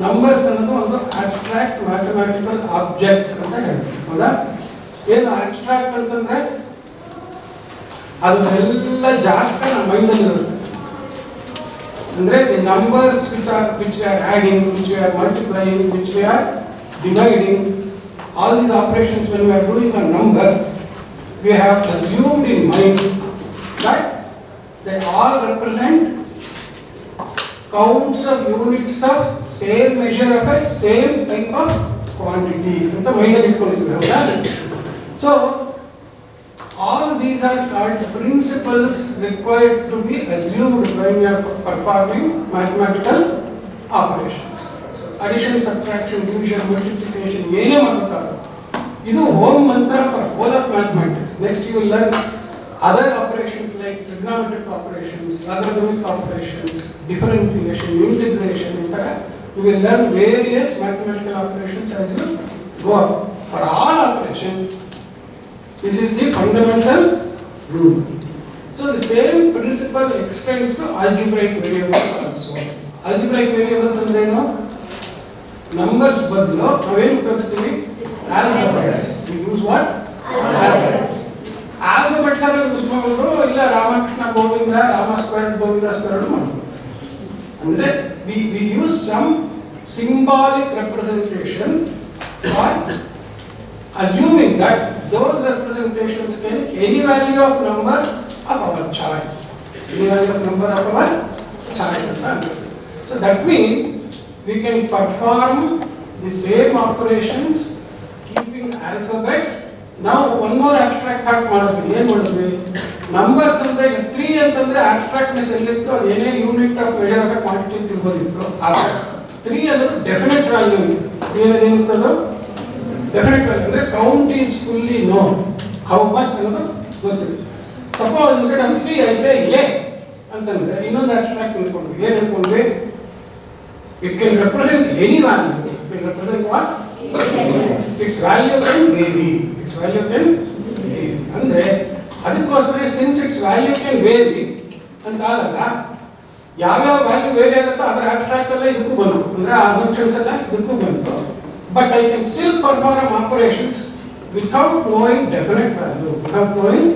Numbers ಅನ್ನೋದು ಒಂದು abstract mathematical object ಅಂತ ಹೇಳ್ತೀವಿ. ಹೌದಾ? ಏನು ಅಬ್ಸ್ಟ್ರಾಕ್ಟ್ ಅಂತಂದ್ರೆ ಅದನ್ನೆಲ್ಲ ಜಾಸ್ತಿ ನಮ್ಮ ಮೈಂಡಲ್ಲಿ ಇರುತ್ತೆ. ಅಂದ್ರೆ the numbers which we are adding, which we are multiplying, which we are dividing, all these operations when we are doing a number, we have assumed in mind that they all represent counts of units of same measure of a same type of quantity ಅಂತ ಮೈಂಡಲ್ಲಿ ಇಟ್ಕೊಂಡಿದ್ದೀವಿ. ಹೌದಾ? So all these are called principles required to be assumed when we are performing mathematical operations. So addition, subtraction, division, multiplication, ಏನೇ ಮಾಡ್ತಾರೆ ಇದು home ಮಂತ್ರ for all of mathematics. Next you will learn other operations like trigonometric operations, logarithmic operations, differentiation, integration, etc. You will learn various mathematical operations as you go up. For all operations, this is the fundamental rule. So the same principle extends to algebraic variables also. Algebraic variables ಅಂದ್ರೆ ಏನು? Numbers ಬದಲು ನಾವೇನು ಉಪಯೋಗಿಸ್ತೀವಿ? Alphabets. We use what? Alphabets. Alphabets ಅನ್ನು use ಮಾಡೋದು ಇಲ್ಲ Ramakrishna Govinda, Rama square, Govinda square ಮಾಡ್ತೀವಿ. ಅಂದ್ರೆ we use some symbolic representation for assuming that those representations can any value of number of our choice. Any value of number of our choice. So that means we can perform the same operations keeping alphabets. Now one more abstract fact ಮಾಡಿದ್ವಿ. ಏನು ಮಾಡಿದ್ವಿ? Numbers ಅಂದ್ರೆ 3 ಅಂತಂದ್ರೆ abstractness ಎಲ್ಲಿತ್ತು? ಅದು ಏನೇ unit of measure of quantity ತಿಳ್ಬೋದಿತ್ತು. ಆದ್ರೆ 3 ಅಂದ್ರೆ ಡೆಫಿನೆಟ್ ವ್ಯಾಲ್ಯೂ ಇತ್ತು. ಏನಿತ್ತು ಅದು? ಡೆಫಿನೆಟ್ ವ್ಯಾಲ್ಯೂ ಅಂದ್ರೆ count is fully known, how much ಅನ್ನೋದು ಗೊತ್ತಿದೆ. Suppose instead of 3 I say A ಅಂತಂದ್ರೆ ಇನ್ನೊಂದು ಅಬ್ಸ್ಟ್ರಾಕ್ಟ್ ತಿಳ್ಕೊಂಡ್ವಿ. ಏನು ಹೇಳ್ಕೊಂಡ್ವಿ? It can represent any value. It can represent what? Its value can vary. Its value can vary ಅಂದ್ರೆ ಅದಕ್ಕೋಸ್ಕರ since its value can vary ಅಂತ ಆದಾಗ ಯಾವ್ಯಾವ ವ್ಯಾಲ್ಯೂ ವೇರಿ ಆಗುತ್ತೋ ಅದರ ಅಬ್ಸ್ಟ್ರಾಕ್ಟ್ ಎಲ್ಲ ಇದಕ್ಕೂ ಬಂತು. ಅಂದ್ರೆ ಆ ಅಸಂಪ್ಷನ್ಸ್ ಎಲ್ಲ ಇದಕ್ಕೂ ಬಂತು. But I can still perform operations without knowing definite value. Without knowing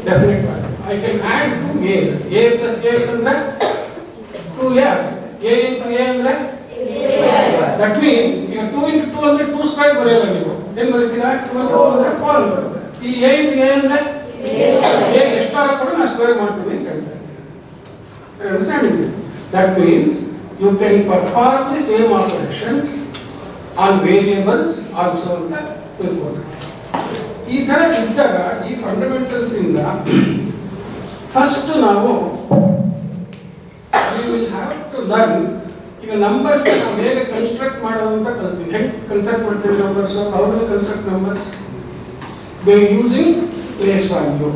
definite value, I can add 2 a's. A plus a ಅಂದ್ರೆ 2a. A into a ಅಂದ್ರೆ that means ಈಗ 2 into 2 ಅಂದ್ರೆ 2 ಸ್ಕ್ವೇರ್ ಬರೆಯಲ್ಲ ನೀವು. ಏನು ಬರೀತೀರಾ? 2 ಅಂದ್ರೆ 4 ಬರುತ್ತೆ. ಈ a into a ಅಂದ್ರೆ a ಎಷ್ಟಾರ ಕೂಡ ನಾನು ಸ್ಕ್ವೇರ್ ಮಾಡ್ತೀನಿ ಅಂತ ಹೇಳ್ತಾರೆ. Understanding? That means you can perform the same operations on variables also ಅಂತ ತಿಳ್ಕೊಳ್ಳಿ. ಈ ತರ ಇದ್ದಾಗ ಈ ಫಂಡಮೆಂಟಲ್ಸ್ ಇಂದ ಫಸ್ಟ್ ನಾವು we will have to learn ಈಗ ನಂಬರ್ಸ್ ನಾವು ಹೇಗೆ ಕನ್ಸ್ಟ್ರಕ್ಟ್ ಮಾಡೋದು ಅಂತ ಕಲ್ತೀವಿ. ಹೆಂಗೆ ಕನ್ಸ್ಟ್ರಕ್ಟ್ ಮಾಡ್ತೀವಿ numbers? How do construct numbers? By using place value.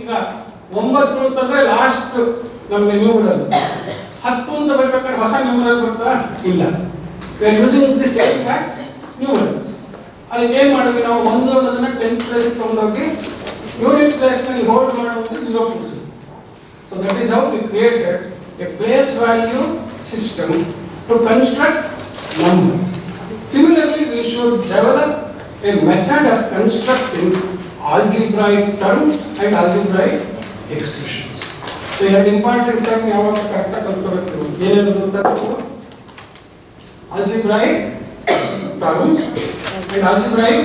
ಈಗ 9 ಅಂತಂದ್ರೆ ಲಾಸ್ಟ್ ನಮಗೆ ನ್ಯೂಮರಲ್. 10 ಅಂತ ಬರ್ಬೇಕಾದ್ರೆ ಹೊಸ ನ್ಯೂಮರಲ್ ಬರ್ತಾ ಇಲ್ಲ. We are using the same fact numerals. ಅದಕ್ಕೆ ಏನು ಮಾಡಿದ್ವಿ ನಾವು? 1 ಅನ್ನೋದನ್ನ 10th ಪ್ಲೇಸ್ ತಗೊಂಡೋಗಿ ಯೂನಿಟ್ ಪ್ಲೇಸ್ ನಲ್ಲಿ ಹೋಲ್ಡ್ ಮಾಡೋದು 0. So that is how we created a place value system to construct numbers. Similarly, we should develop a method of constructing algebraic terms and algebraic expressions. So here the important term ಯಾವಾಗ correct ಆಗಿ ಕಲ್ತ್ಕೋಬೇಕು. ಏನೇನು ಗೊತ್ತಾಗ್ತದೆ? algebraic terms and algebraic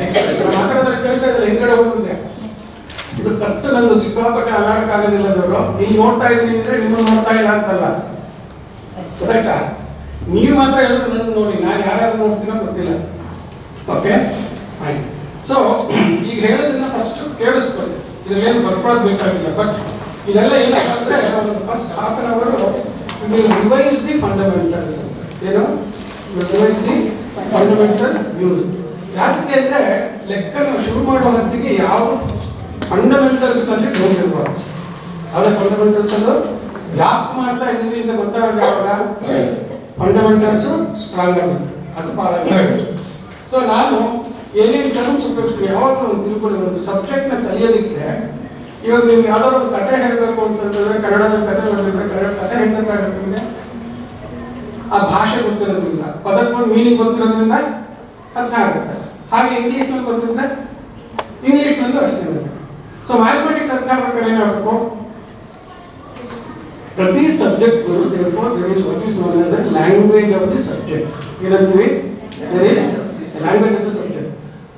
expressions. ಮಾತಾಡೋದ್ರೆ ಕೇಳ್ತಾ ಇದ್ರೆ ಹಿಂಗಡೆ ಹೋಗುತ್ತೆ. ಇದು ಕತ್ತು ನಂದು ಸಿಕ್ಕಾಪಟ್ಟೆ ಅಲಾಡಕ್ಕಾಗೋದಿಲ್ಲ. ಅವರು ಇಲ್ಲಿ ನೋಡ್ತಾ ಇದ್ದೀನಿ ಅಂದ್ರೆ ನಿಮ್ಮನ್ನು ನೋಡ್ತಾ ಇಲ್ಲ ಅಂತಲ್ಲ. ಕರೆಕ್ಟಾ? ನೀವು ಮಾತ್ರ ಎಲ್ಲರೂ ನನ್ನ ನೋಡಿ, ನಾನು ಯಾರ್ಯಾರು ನೋಡ್ತೀನೋ ಗೊತ್ತಿಲ್ಲ. Okay fine. ಸೊ ಈಗ ಹೇಳೋದನ್ನ ಫಸ್ಟ್ ಕೇಳಿಸ್ಕೊಳ್ಳಿ. ಇದರಲ್ಲೇನು ಬರ್ಕೊಳ್ಳೋದು ಬೇಕಾಗಿಲ್ಲ. ಬಟ್ ಇದೆಲ್ಲ ಏನಪ್ಪ ಅಂದ್ರೆ ಒಂದು first half an hour revise the fundamentals. ಏನು ರಿವೈಸ್ ದಿ ಫಂಡಮೆಂಟಲ್ ಯೂಸ್. ಯಾಕೆ ಅಂದ್ರೆ ಲೆಕ್ಕ ನಾವು ಶುರು ಮಾಡೋ ಹೊತ್ತಿಗೆ ಯಾವ ಫಂಡಮೆಂಟಲ್ಸ್ ನಲ್ಲಿ ಹೋಗಿರ್ಬಾರ್ದು. ಅವರ ಫಂಡಮೆಂಟಲ್ಸ್ ಅನ್ನು ಯಾಕೆ ಮಾಡ್ತಾ ಇದ್ದೀವಿ ಅಂತ ಗೊತ್ತಾಗ ಫಂಡಮೆಂಟಲ್ಸ್ ಸ್ಟ್ರಾಂಗ್ ಆಗುತ್ತೆ. ಅದು ಬಹಳ ಇಂಪಾರ್ಟೆಂಟ್. ಸೊ ನಾನು ಏನೇನು ಟರ್ಮ್ಸ್ ಉಪಯೋಗಿಸ್ತೀವಿ ಯಾವಾಗಲೂ ಒಂದು ತಿಳ್ಕೊಳ್ಳಿ. ಒಂದು ಸಬ್ಜೆಕ್ಟ್ನ ಕಲಿಯೋದಕ್ಕೆ ಇವಾಗ ನೀವು ಯಾವ್ದಾದ್ರು ಒಂದು ಕಥೆ ಹೇಳಬೇಕು ಅಂತಂದ್ರೆ ಕನ್ನಡದಲ್ಲಿ ಕಥೆ ಬರಬೇಕು. ಕನ್ನಡ ಕಥೆ ಹೇಳಬೇಕಾಗುತ್ತೆ ನಿಮಗೆ. ಆ ಭಾಷೆ ಗೊತ್ತಿರೋದ್ರಿಂದ, ಪದಕ್ಕೊಂದು ಮೀನಿಂಗ್ ಗೊತ್ತಿರೋದ್ರಿಂದ ಅರ್ಥ ಆಗುತ್ತೆ. ಹಾಗೆ ಇಂಗ್ಲೀಷ್ನಲ್ಲಿ ಬಂದಿದ್ರೆ ಇಂಗ್ಲೀಷ್ನಲ್ಲೂ ಅಷ್ಟೇ. ಸೊ ಮ್ಯಾಥಮೆಟಿಕ್ಸ್ ಅರ್ಥ ಆಗ್ಬೇಕಾದ್ರೆ ಏನಾಗಬೇಕು, ಪ್ರತಿ subject therefore there is what is known as the language of the subject. ಏನಂತೀವಿ, there is language of the subject.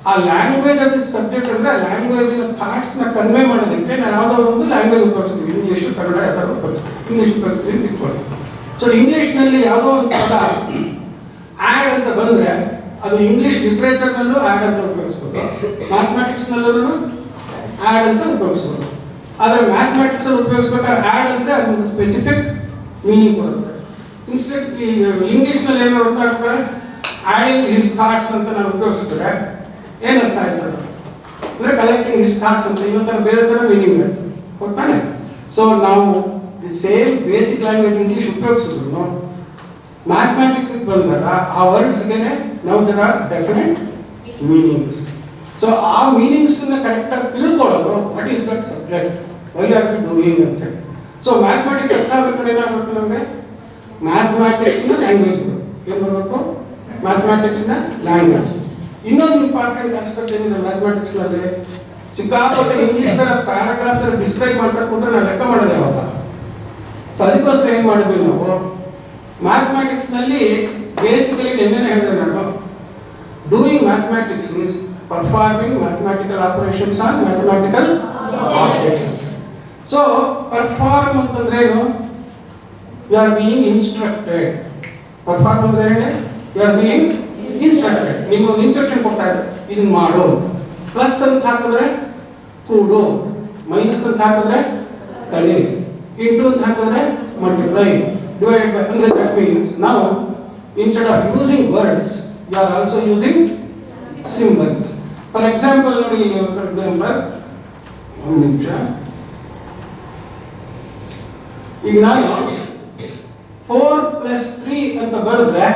ಆ ಲ್ಯಾಂಗ್ವೇಜ್ ಆಫ್ ದಿ ಸಬ್ಜೆಕ್ಟ್ ಅಂದ್ರೆ ಲ್ಯಾಂಗ್ವೇಜ್ ಥಾಟ್ಸ್ ನ ಕನ್ವೆ ಮಾಡೋದಕ್ಕೆ ನಾವು ಯಾವುದೋ ಒಂದು ಲ್ಯಾಂಗ್ವೇಜ್ ಉಪಯೋಗಿಸ್ತೀವಿ. ಇಂಗ್ಲೀಷ್, ಕನ್ನಡ ಯಾವ್ದಾದ್ರು ಉಪಯೋಗಿಸ್ತೀವಿ, ಇಂಗ್ಲೀಷ್ ಉಪಯೋಗಿಸ್ತೀವಿ ಅಂತ ತಿಳ್ಕೊಳ್ಳಿ. ಸೊ ಇಂಗ್ಲೀಷ್ನಲ್ಲಿ ಯಾವುದೋ ಒಂದು ಪದ ಆ್ಯಡ್ ಅಂತ ಬಂದ್ರೆ ಅದು ಇಂಗ್ಲೀಷ್ ಲಿಟ್ರೇಚರ್ನಲ್ಲೂ ಆ್ಯಡ್ ಅಂತ ಉಪಯೋಗಿಸ್ಬೋದು, ಮ್ಯಾಥಮೆಟಿಕ್ಸ್ನಲ್ಲೂ ಆ್ಯಡ್ ಅಂತ ಉಪಯೋಗಿಸ್ಬೋದು. ಆದರೆ ಮ್ಯಾಥಮೆಟಿಕ್ಸ್ ಅಲ್ಲಿ ಉಪಯೋಗಿಸ್ಬೇಕಾದ್ರೆ ಆ್ಯಡ್ ಅಂದ್ರೆ ಅದೊಂದು ಸ್ಪೆಸಿಫಿಕ್ ಮೀನಿಂಗ್ ಕೊಡುತ್ತೆ. ಇನ್ಸ್ಟೆಡ್ ಈ ಇಂಗ್ಲೀಷ್ನಲ್ಲಿ ಏನು ಅರ್ಥ ಆಗ್ತಾರೆ, ಆ್ಯಡಿಂಗ್ ಹಿಸ್ ಥಾಟ್ಸ್ ಅಂತ ನಾವು ಉಪಯೋಗಿಸಿದ್ರೆ ಏನರ್ಥ ಆಯ್ತದೆ ಅಂದ್ರೆ ಕಲೆಕ್ಟಿಂಗ್ ಹಿಸ್ ಥಾಟ್ಸ್ ಅಂತ ಇವತ್ತರ ಬೇರೆ ಥರ ಮೀನಿಂಗ್ ಕೊಡ್ತಾನೆ. ಸೊ ನಾವು the same basic language English ಉಪಯೋಗಿಸಿದ್ರು ಮ್ಯಾಥಮೆಟಿಕ್ಸ್ ಬಂದಾಗ ಆ ವರ್ಡ್ಸ್ಗೆ ನಾವು they are definite meanings. So ಆ ಮೀನಿಂಗ್ಸ್ ಕರೆಕ್ಟ್ ಆಗಿ ತಿಳ್ಕೊಳ್ಳೋದು what is that subject, why are we doing ಅಂತ ಹೇಳಿ. ಸೊ ಮ್ಯಾಥಮೆಟಿಕ್ಸ್ ಅರ್ಥ ಆಗ್ಬೇಕಾದ್ರೆ ಏನಾಗಬೇಕು ನಮಗೆ, ಮ್ಯಾಥಮೆಟಿಕ್ಸ್ನ ಲ್ಯಾಂಗ್ವೇಜ್ ಏನು ಬರಬೇಕು, ಮ್ಯಾಥಮೆಟಿಕ್ಸ್ನ ಲ್ಯಾಂಗ್ವೇಜ್. ಇನ್ನೊಂದು ಇಂಪಾರ್ಟೆಂಟ್ ಆಸ್ಪೆಕ್ಟ್ ಏನಿದೆ ಮ್ಯಾಥಮೆಟಿಕ್ಸ್ನಲ್ಲಿ, ಸಿಕ್ಕಾಪಟ್ಟೆ ಇಂಗ್ಲೀಷ್ ತರ ಪ್ಯಾರಾಗ್ರಾಫ್ ತರ ಡಿಸ್ಕ್ರೈಬ್ ಮಾಡ್ತಾ ಕೂತ್ರೆ ನಾವು ಲೆಕ್ಕ ಮಾಡೋದೇ ಅವಾಗ. ಸೊ ಅದಕ್ಕೋಸ್ಕರ ಏನು ಮಾಡಿದ್ವಿ ನಾವು, ಮ್ಯಾಥಮೆಟಿಕ್ಸ್ನಲ್ಲಿ ಬೇಸಿಕಲಿ ಏನೇನು ಹೇಳಿದೆ ನಾನು, doing mathematics is performing mathematical operations on mathematical operations. So perform ಅಂತಂದ್ರೆ ಏನು, you are being instructed. perform ಅಂದ್ರೆ ಏನು, you are being instructed. ನಿಮಗೆ ಇನ್ಸ್ಟ್ರಕ್ಷನ್ ಕೊಡ್ತಾ ಇದ್ದಾರೆ ಇದನ್ನ ಮಾಡು. ಪ್ಲಸ್ ಅಂತ ಹಾಕಿದ್ರೆ ಕೂಡು, ಮೈನಸ್ ಅಂತ ಹಾಕಿದ್ರೆ ಕಳಿ, ಇಂಟು ಅಂತ ಹಾಕಿದ್ರೆ ಮಲ್ಟಿಪ್ಲೈ, ಡಿವೈಡೆಡ್ ಬೈ ಅಂದ್ರೆ that means now instead of using words you are also using symbols. For example, ನೋಡಿ, for example, ಒಂದು ನಿಮಿಷ, ಈಗ ನಾನು 4 + 3 ಅಂತ ಬರೆದ್ರೆ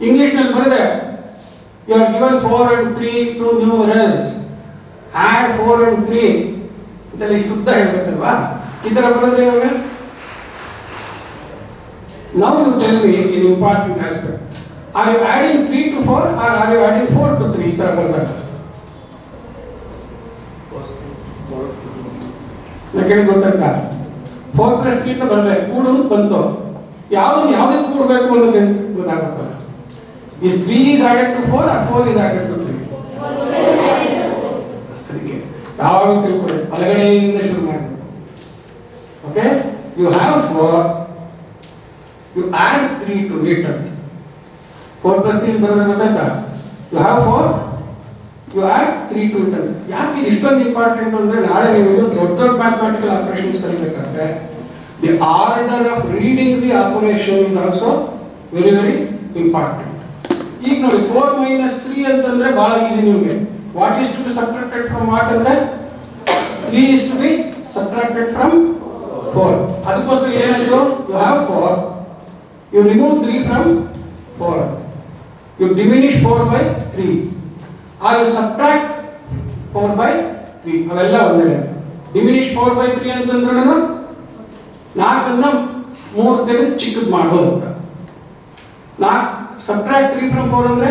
ಇಂಗ್ಲಿಷ್ ನಲ್ಲಿ ಬರೆದ್ರೆ you are given 4 and 3 two numerals, add 4 and 3 ಇದೆಲ್ಲ ಇಷ್ಟು ಉದ್ದ ಹೇಳ್ಬೇಕಲ್ವಾ, ಈ ತರ ಬರೆದ್ರೆ ಇವಾಗ now you tell me an important aspect. Are you adding 3 to 4 or are you adding 4 to 3? ಈ ತರ ಬರಬೇಕು. ನನಗೆ ಗೊತ್ತಾಗ್ತಾ 4 + 3 ಅಂತ ಬರಲ್ಲ, ಕೂಡು ಬಂತು, ಯಾವುದಕ್ಕೆ ಕೂಡಬೇಕು ಅನ್ನೋದು ಗೊತ್ತಾಗಬೇಕಲ್ಲ. Is 3 is added to 4 or 4 is added to 3? ಯಾವಾಗ ತಿಳ್ಕೊಳ್ಳಿ, ಬಲಗಡೆಯಿಂದ ಶುರು ಮಾಡಬೇಕು. Okay, you have 4, you add 3 to it. 4 + 3 ಬರೋದ್ರೆ ಗೊತ್ತಾಯ್ತಾ, you have 4, you add 3 to it. ಯಾಕೆ ಇದು ಇಷ್ಟೊಂದು ಇಂಪಾರ್ಟೆಂಟ್ ಅಂದ್ರೆ ನಾಳೆ ನೀವು ದೊಡ್ಡ ಮ್ಯಾಥಮೆಟಿಕಲ್ ಆಪರೇಷನ್ಸ್ ಕಲಿಬೇಕಾದ್ರೆ the order of reading the operation is also very very important. ಈಗ ನೋಡಿ 4 - 3 ಅಂತಂದ್ರೆ ಬಹಳ ಈಸಿ ನಿಮಗೆ. What is to be subtracted from what ಅಂದ್ರೆ 3 is to be subtracted from 4. ಅದಕ್ಕೋಸ್ಕರ ಏನಾಯ್ತು, you have 4, you remove 3 from 4, you diminish 4 by 3, or you subtract 4 by 3. ಅವೆಲ್ಲ ಒಂದೇ. diminish 4 by 3 ಅಂತಂದ್ರೆ ನಾನು 4 ಅನ್ನು 3 ತೆಗೆದು ಚಿಕ್ಕದು ಮಾಡೋದು ಅಂತ. subtract 3 from 4 ಅಂದ್ರೆ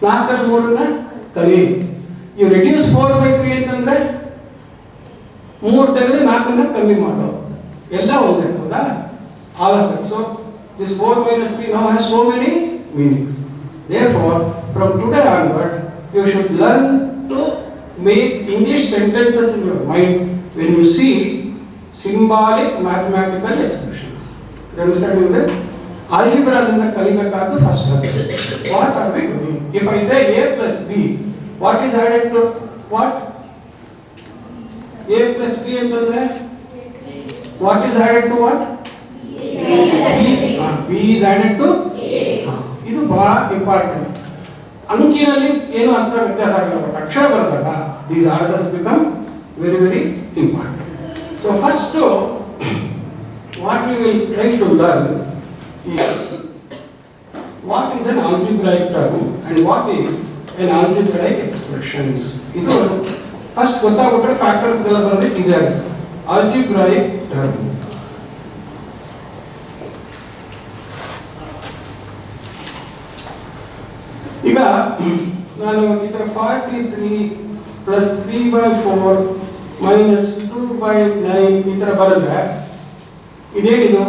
4 ಅಲ್ಲಿ 3 ಅನ್ನು ಕಲಿ. you reduce 4 by 3 ಅಂತಂದ್ರೆ 3 ತೆಗೆದು 4 ಅನ್ನು ಕಮ್ಮಿ ಮಾಡೋದು. ಎಲ್ಲ ಒಂದೇ, ಹೌದಾ? all of them. So this 4 - 3 now has so many meanings. Therefore, from today onwards, you should learn to make English sentences in your mind when you see symbolic mathematical expressions. You understand that? Algebra linda kalibekadu first step. What are we doing? If I say a plus b, what is added to what? A plus b ಅಂತಂದ್ರೆ what is added to what? B is added to A. ಇದು ಬಹಳ important. ಅಂಕಿನಲ್ಲಿ ಏನು ಅಂತ ವ್ಯತ್ಯಾಸ ಆಗಲ್ಲ, but ಅಕ್ಷರ ಬರೆದಾಗ these orders become very very important. So first what we will try to learn is what is an algebraic term and what is an algebraic expressions. ಇದು first ಗೊತ್ತಾಗ್ಬಿಟ್ರೆ factors ಎಲ್ಲ ಬರೋದು ಈಸಿ ಆಗುತ್ತೆ. algebraic term. ನಾನು ಈ ಥರ 43 plus 3/4 minus 2/9 ಈ ಥರ ಬರೆದ್ರೆ ಇದೇನಿದು?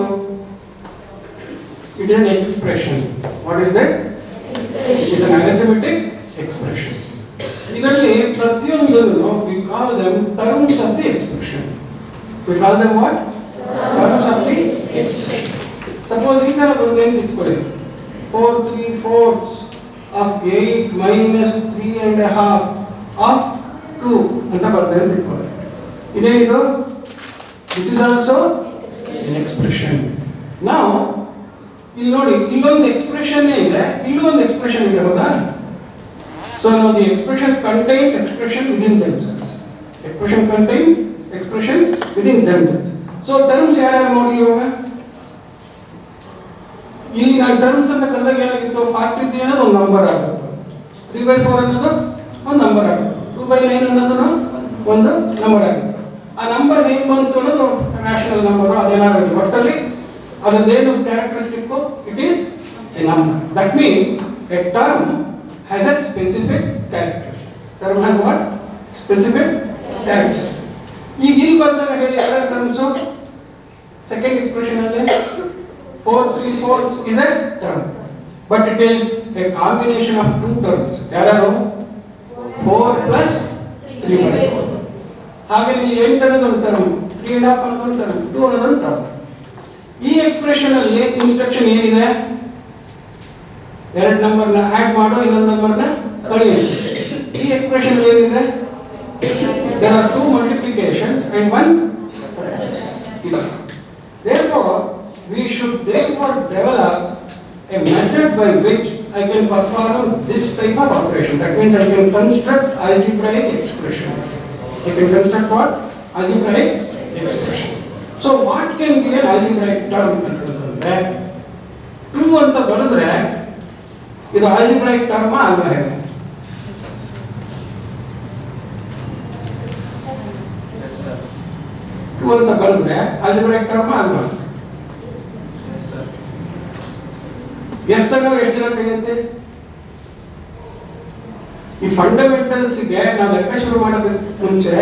It is an expression. What is that? It is an arithmetic expression. ಇದರಲ್ಲಿ ಪ್ರತಿಯೊಂದನ್ನು we call them terms of the expression. We call them what? Terms of the expression. Suppose ಈ ತರ ಒಂದು ಏನು ತಿಳ್ಕೊಳ್ಳಿ, 4/3/4 of 8 minus 3.5 of 2 ಅಂತ ಬರ್ತದೆ ಅಂತ ತಿಳ್ಕೊಳ್ಳಿ. ಇದೇನಿದು? This is also an expression. Now ಇಲ್ಲಿ ನೋಡಿ, ಇಲ್ಲೊಂದು ಎಕ್ಸ್ಪ್ರೆಷನ್ ಇದೆ, ಇಲ್ಲೂ ಒಂದು ಎಕ್ಸ್ಪ್ರೆಷನ್ ಇದೆ, ಹೌದಾ? So now the expression contains expression within themselves. Expression contains expression within themselves. So terms ಯಾರ್ಯಾರು ನೋಡಿ ಇವಾಗ? ಇಲ್ಲಿ ನಾನು ಟರ್ಮ್ಸ್ ಅಂತ ಕರೆದಾಗ ಏನಾಗಿತ್ತು? 43 ಅನ್ನೋದು ಒಂದು ನಂಬರ್ ಆಗುತ್ತೆ, 3/4 ಅನ್ನೋದು ಒಂದು ನಂಬರ್ ಆಗುತ್ತೆ, 2/9 ಅನ್ನೋದು ಒಂದು ನಂಬರ್ ಆಗುತ್ತೆ. ಆ ನಂಬರ್ ಹೇಗೆ ಬಂತು ಅನ್ನೋದು ನ್ಯಾಷನಲ್ ನಂಬರ್, ಅದೇನಾಗಲಿ ಒಟ್ಟಲ್ಲಿ ಅದರದ್ದೇನು characteristic, it is a number. That means a term has a specific characteristic. Term has what? Specific characteristic. ಈಗ ಇಲ್ಲಿ ಬಂದಾಗ ಹೇಳಿ ಯಾವ ಟರ್ಮ್ಸ್? ಸೆಕೆಂಡ್ ಎಕ್ಸ್ಪ್ರೆಷನ್ ಅಲ್ಲಿ 4/3/4 is a term, but it is a combination of two terms. ಯಾರು? 4 plus 3/4. ಹಾಗೆ ಇಲ್ಲಿ 8 ಅನ್ನೋದು ಒಂದು ಟರ್ಮ್, 3.5 ಅನ್ನೋದು ಒಂದು ಟರ್ಮ್, 2 ಅನ್ನೋದು ಒಂದು ಟರ್ಮ್. ಈ ಎಕ್ಸ್ಪ್ರೆಷನ್ ಅಲ್ಲಿ ಇನ್ಸ್ಟ್ರಕ್ಷನ್ ಏನಿದೆ? ಎರಡು ನಂಬರ್ನ ಆಡ್ ಮಾಡೋ, ಇನ್ನೊಂದು ನಂಬರ್ನ ಕಳೆಯು. ಈ ಎಕ್ಸ್ಪ್ರೆಷನ್ ಏನಿದೆ? there are two multiplications and one subtraction. Therefore we should therefore develop a method by which I can perform this type of operation. That means I can construct algebraic expressions. I can construct what? Algebraic expressions. So what can be an algebraic term? ಅಂತಂದ್ರೆ 2 ಅಂತ ಬರೆದ್ರೆ ಇದು algebraic term ಅಲ್ವಾ? ಹೇಗೆ 2 ಅಂತ ಬರೆದ್ರೆ algebraic term ಅಲ್ವಾ? S ಅನ್ನೋ ಎಷ್ಟು ದಿನ ತೆಗೆಯುತ್ತೆ? ಈ ಫಂಡಮೆಂಟಲ್ಸ್ ಗೆ ನಾವು ಲೆಕ್ಕ ಶುರು ಮಾಡೋದಕ್ಕೆ ಮುಂಚೆ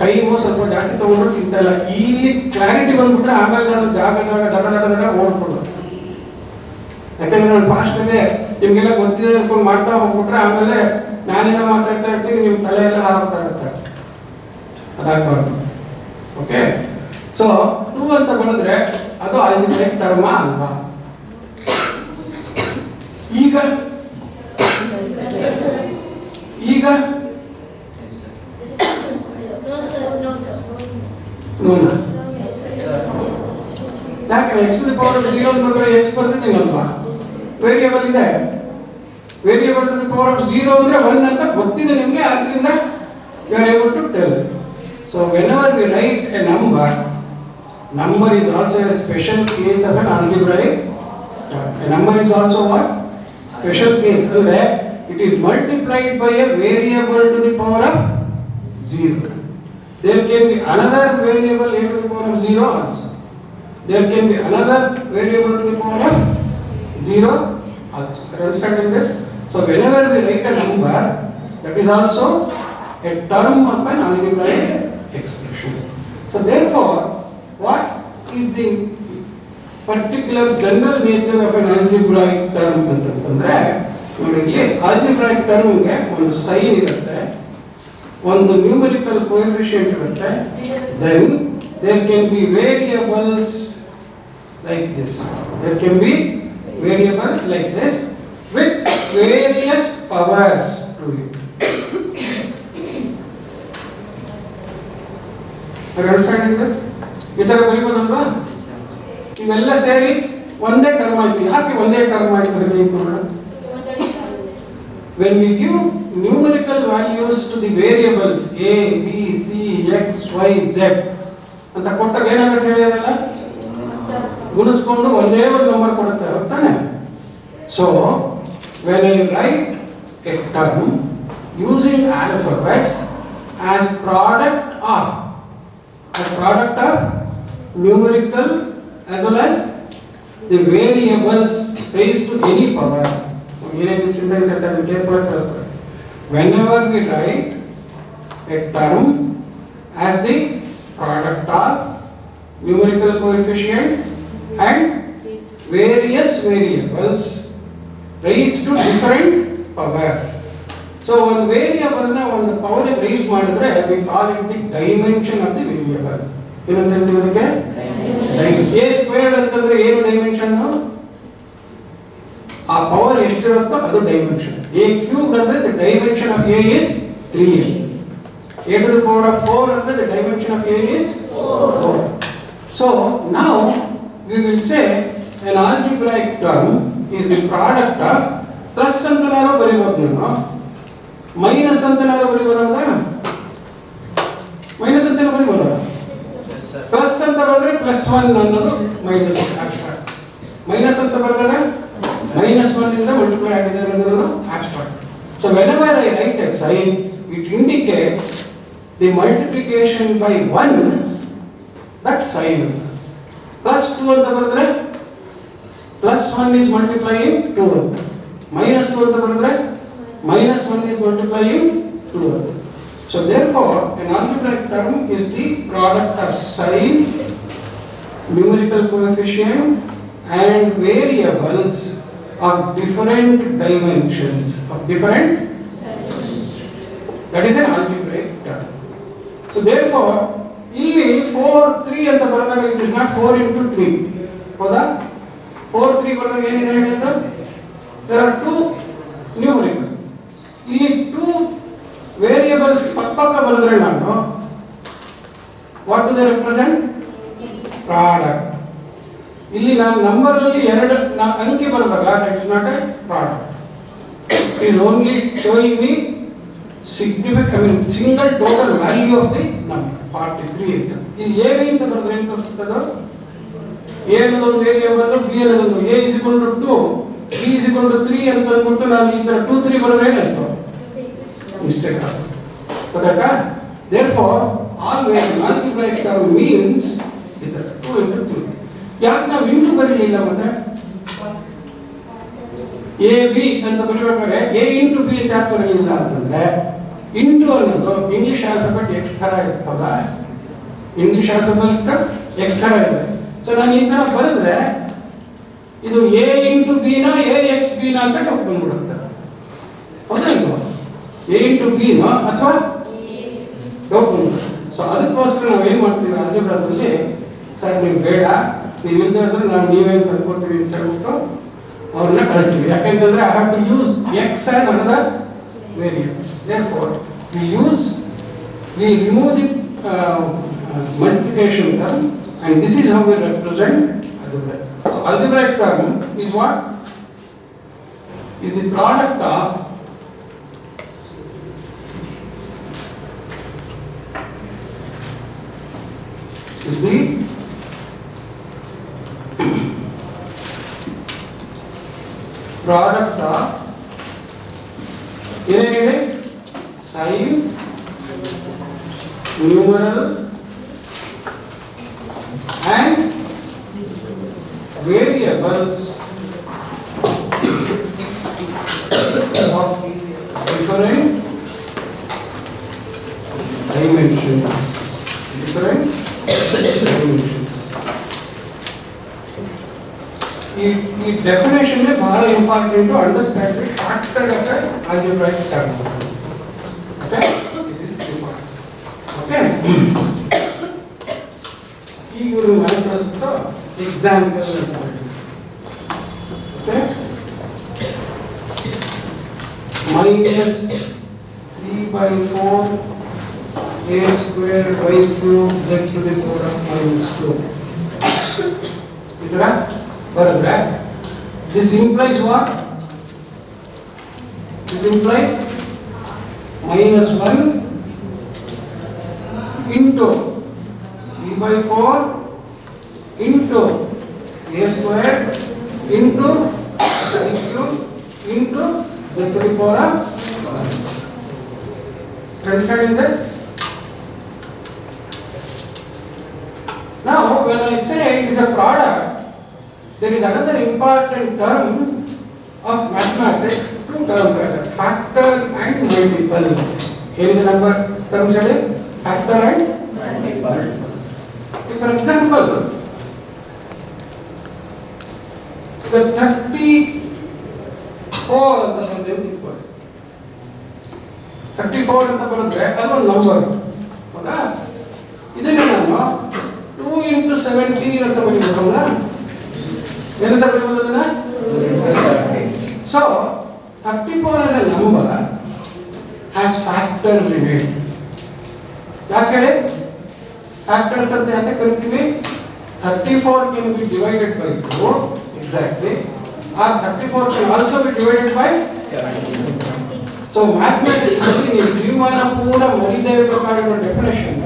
ಟೈಮು ಸ್ವಲ್ಪ ಜಾಸ್ತಿ ತಗೊಂಡ್ರು ಚಿಂತೆ ಇಲ್ಲ. ಇಲ್ಲಿ ಕ್ಲಾರಿಟಿ ಬಂದ್ಬಿಟ್ರೆ ಆಮೇಲೆ ನಾನು ಜಾಗ ಓಡ್ಕೊಡೋದು. ಯಾಕಂದ್ರೆ ನಾನು ಫಾಸ್ಟ್ಗೆ ನಿಮ್ಗೆಲ್ಲ ಗೊತ್ತಿದೆ ಅನ್ಕೊಂಡು ಮಾಡ್ತಾ ಹೋಗ್ಬಿಟ್ರೆ ಆಮೇಲೆ ನಾನೇನೋ ಮಾತಾಡ್ತಾ ಇರ್ತೀನಿ, ನಿಮ್ ತಲೆ ಎಲ್ಲ ಹಾರಾಗ್ತಾ ಇರುತ್ತೆ. ಅದಾಗಬಾರ್ದು. ಓಕೆ, ಸೊ 2 ಅಂತ ಬರೆದ್ರೆ ಅದು ಆಲ್ಜಿಬ್ರಾಯಿಕ್ ಟರ್ಮ್ ಅಲ್ವಾ? ಈಗ ಈಗ ಯಾಕೆ x ಟು ದಿ ಪವರ್ 0 ಅಂದ್ರೆ x ಬರ್ತಿದ್ದೀನಲ್ವಾ? ವೇರಿಯೇಬಲ್ ಇದೆ, ವೇರಿಯೇಬಲ್ ಟು ದಿ ಪವರ್ 0 ಅಂದ್ರೆ 1 ಅಂತ ಗೊತ್ತಿದೆ ನಿಮಗೆ, ಅದರಿಂದ you are able to tell. So whenever we write a number is also a special case of an algebraic term. A number is also what? Special case. So that it is multiplied by a variable to the power of 0. There can be another variable a to the power of 0 also. There can be another variable to the power of 0 also. Are you understanding this? So whenever we write a number, that is also a term of an algebraic expression. So therefore, what is the particular general nature of an algebraic term ಅಂತಂದ್ರೆ ನೋಡಿ, algebraic term ಗೆ ಒಂದು sign ಇರುತ್ತೆ, ಒಂದು numerical coefficient ಇರುತ್ತೆ, then there can be variables like this. There can be variables like this with various powers to it. Are you understanding this? ಈ ತರ ಬರೀಬೋದಲ್ವಾ? ಇವೆಲ್ಲ ಸೇರಿ ಒಂದೇ ಟರ್ಮ್ ಆಯ್ತು. ಯಾಕೆ ಒಂದೇ ಟರ್ಮ್ ಆಯ್ತು ಹೇಳಿ? When we give numerical values to the variables a, b, c, x, y, z ಅಂತ ಕೊಟ್ಟಾಗ ಏನಾಗುತ್ತೆ ಹೇಳಿ? ಅದೆಲ್ಲ ಗುಣಿಸ್ಕೊಂಡು ಒಂದೇ ಒಂದು ನಂಬರ್ ಕೊಡುತ್ತೆ, ತಾನೆ? So when I write a term using alphabets as product of numericals as well as the variables raised to any power, syntax at careful. Whenever we write a term as the product of numerical coefficient and various variables raised to different powers. So one variable na one power raise ಮಾಡಿದ್ರೆ we call it the dimension of the variable. ಏನಂತ ಹೇಳ್ತೀವಿ ಅದಕ್ಕೆ? a squared ಅಂತಂದ್ರೆ ಏನು dimension? ಆ power ಎಷ್ಟಿರುತ್ತೋ ಅದು dimension. a cubed ಅಂದ್ರೆ the dimension of a is 3a. a to the power of 4 ಅಂದ್ರೆ the dimension of a is 4. So now we will say an algebraic term is the product of plus ಅಂತನಾರು ಬರೀಬಹುದು ನಾವು, minus ಅಂತನಾರು ಬರೀಬಹುದಾ? Minus ಅಂತ ಬರೀಬಹುದಾ? Plus ಅಂತ ಬಂದ್ರೆ +1 ಅನ್ನೋದು minus abstract, minus ಅಂತ ಬರೆದಾಗ -1 ಇಂದ multiply ಆಗಿದೆ ಅನ್ನೋದು abstract. So whenever I write a sign, it indicates the multiplication by 1, that sign. +2 ಅಂತ ಬರೆದ್ರೆ +1 is multiplying 2. -2 ಅಂತ ಬರೆದ್ರೆ -1 is multiplying 2. So therefore an algebraic term is the product of sign, numerical coefficient and variables of different dimensions. That is an algebraic term. So therefore ಇಲ್ಲಿ 4 3 ಅಂತ ಬರೆದಾಗ it is not 4 into 3. ಹೌದಾ? 4 3 ಬರೆದಾಗ ಏನಿದೆ ಹೇಳಿದ್ದು? There are two numerical. ಇಲ್ಲಿ 2 variables ಪಕ್ಕ ಬರೆದ್ರೆ ನಾನು what do they represent? Product. ಇಲ್ಲಿ ನಾನು ನಂಬರ್ ಅಲ್ಲಿ 2 ಅಂಕಿ ಬರೆದಾಗ that is not a product. It is only showing the single total value of the number 43 ಅಂತ. ಇಲ್ಲಿ a b ಅಂತ ಬರೆದ್ರೆ ಏನು ತೋರಿಸುತ್ತದೆ? a ಅನ್ನೋದು ವೇರಿಯೇಬಲ್, b ಅನ್ನೋದು a is equal to 2, b is equal to 3 ಅಂತ ಅಂದ್ಬಿಟ್ಟು ನಾನು ಈ ತರ 2 3 ಬರೆದ್ರೆ ಏನಾಯ್ತು? ಮಿಸ್ಟೇಕ್ ಆಗುತ್ತೆ. ಗೊತ್ತಾಯ್ತಾ? Therefore always algebraic term means is 2 into 3. ಯಾಕೆ ನಾವು ಇಂಟು ಬರೀಲಿಲ್ಲ ಮತ್ತೆ? a b ಅಂತ ಬರೀಬೇಕಾದ್ರೆ a into b ಅಂತ ಯಾಕೆ ಬರಲಿಲ್ಲ ಅಂತಂದ್ರೆ ಇಂಟು ಅನ್ನೋದು ಇಂಗ್ಲಿಷ್ ಆಲ್ಫಾಬೆಟ್ x ತರ ಇರ್ತದ, ಇಂಗ್ಲಿಷ್ ಆಲ್ಫಾಬೆಟ್ x ತರ ಇದೆ. ಸೊ ನಾನು ಈ ತರ ಬರೆದ್ರೆ ಇದು a into b ನ a x b ನ ಅಂತ ಬಂದ್ಬಿಡುತ್ತೆ. ಹೌದಾ ಇಲ್ವಾ? a into b ನ ಅಥವಾ ಡೌಟ್ ಬಂದ್ಬಿಡುತ್ತೆ. ಸೊ ಅದಕ್ಕೋಸ್ಕರ ನಾವು ಏನು ಮಾಡ್ತೀವಿ ಆಲ್ಜಿಬ್ರಾದಲ್ಲಿ, ಸರ್ ನೀವು ಬೇಡ, ನೀವು ಇಲ್ಲದೆ ಅಂದ್ರೆ ನಾನು ನೀವೇನು ತಂದ್ಕೊಡ್ತೀವಿ ಅಂತ ಹೇಳ್ಬಿಟ್ಟು ಅವ್ರನ್ನ ಕಳಿಸ್ತೀವಿ. ಯಾಕೆಂತಂದ್ರೆ I have to use x as another variable. Therefore we remove the multiplication term and this is how we represent algebraic. So algebraic term is what? Is the product of ಏನೇನಿದೆ? Sign, numeral and variables of different dimensions. ಈ definition ಬಹಳ important to understand the factor of algebraic term. Okay, this is important. Okay, ಈಗ ಇವರು ನಾನು ಕಳಿಸ್ತಾ example ಅಂತ. Okay, -3/4 a square y cube z to the power of -2. ಇದರ ಬರುತ್ತೆ. This implies what? This implies -1 into 3/4 into a square into y cube into z to the power of. Understanding this? Now when I say it is a product, there is another important term of mathematics, two terms are there, factor and multiple. Here is the number terms are there, factor and multiple. For example, the 34 ಅಂತ ಬರೆದ್ರೆ ತಿಳ್ಕೊಳ್ಳಿ. 34 ಅಂತ ಬರೆದ್ರೆ ಅದೊಂದು number ಹೌದಾ? ಇದನ್ನ ನಾನು 2 into 17 ಅಂತ ಬರೀಬಹುದಾ? ಏನಂತ ಬರೀಬಹುದು ಅದನ್ನ? So 34 as a number has factors in it. ಯಾಕೆ factors ಅಂತ ಯಾಕೆ ಕರಿತೀವಿ? 34 can be divided by 2 exactly, or 34 can also be divided by 17. So mathematically ನೀವು ಜೀವನ ಪೂರ ಮರಿದೇ ಇರಬೇಕಾಗಿರೋ definition,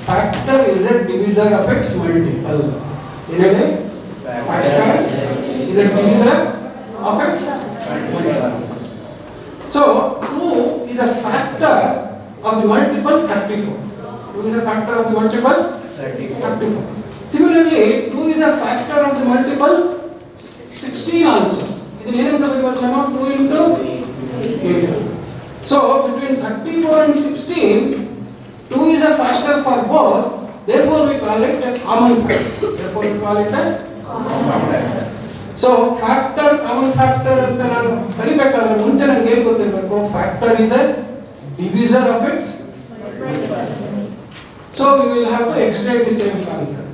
factor is a divisor of its multiple. ಏನೇಳಿ? Factor is a divisor of its multiple. So 2 is a factor of the multiple 34. 2 is a factor of the multiple 34. Similarly, 2 is a factor of the multiple 16 also. This is 2 into 8. So between 34 and 16, 2 is a factor for both. Therefore, we call it a common factor. Therefore, we call it a common factor. So factor, common factor ಅಂತ ನಾನು ಕರಿಬೇಕಾದ್ರೆ ಮುಂಚೆ ನನಗೆ ಏನು ಗೊತ್ತಿರಬೇಕು? Factor is a divisor of its multiple. So we will have to extend the same concept.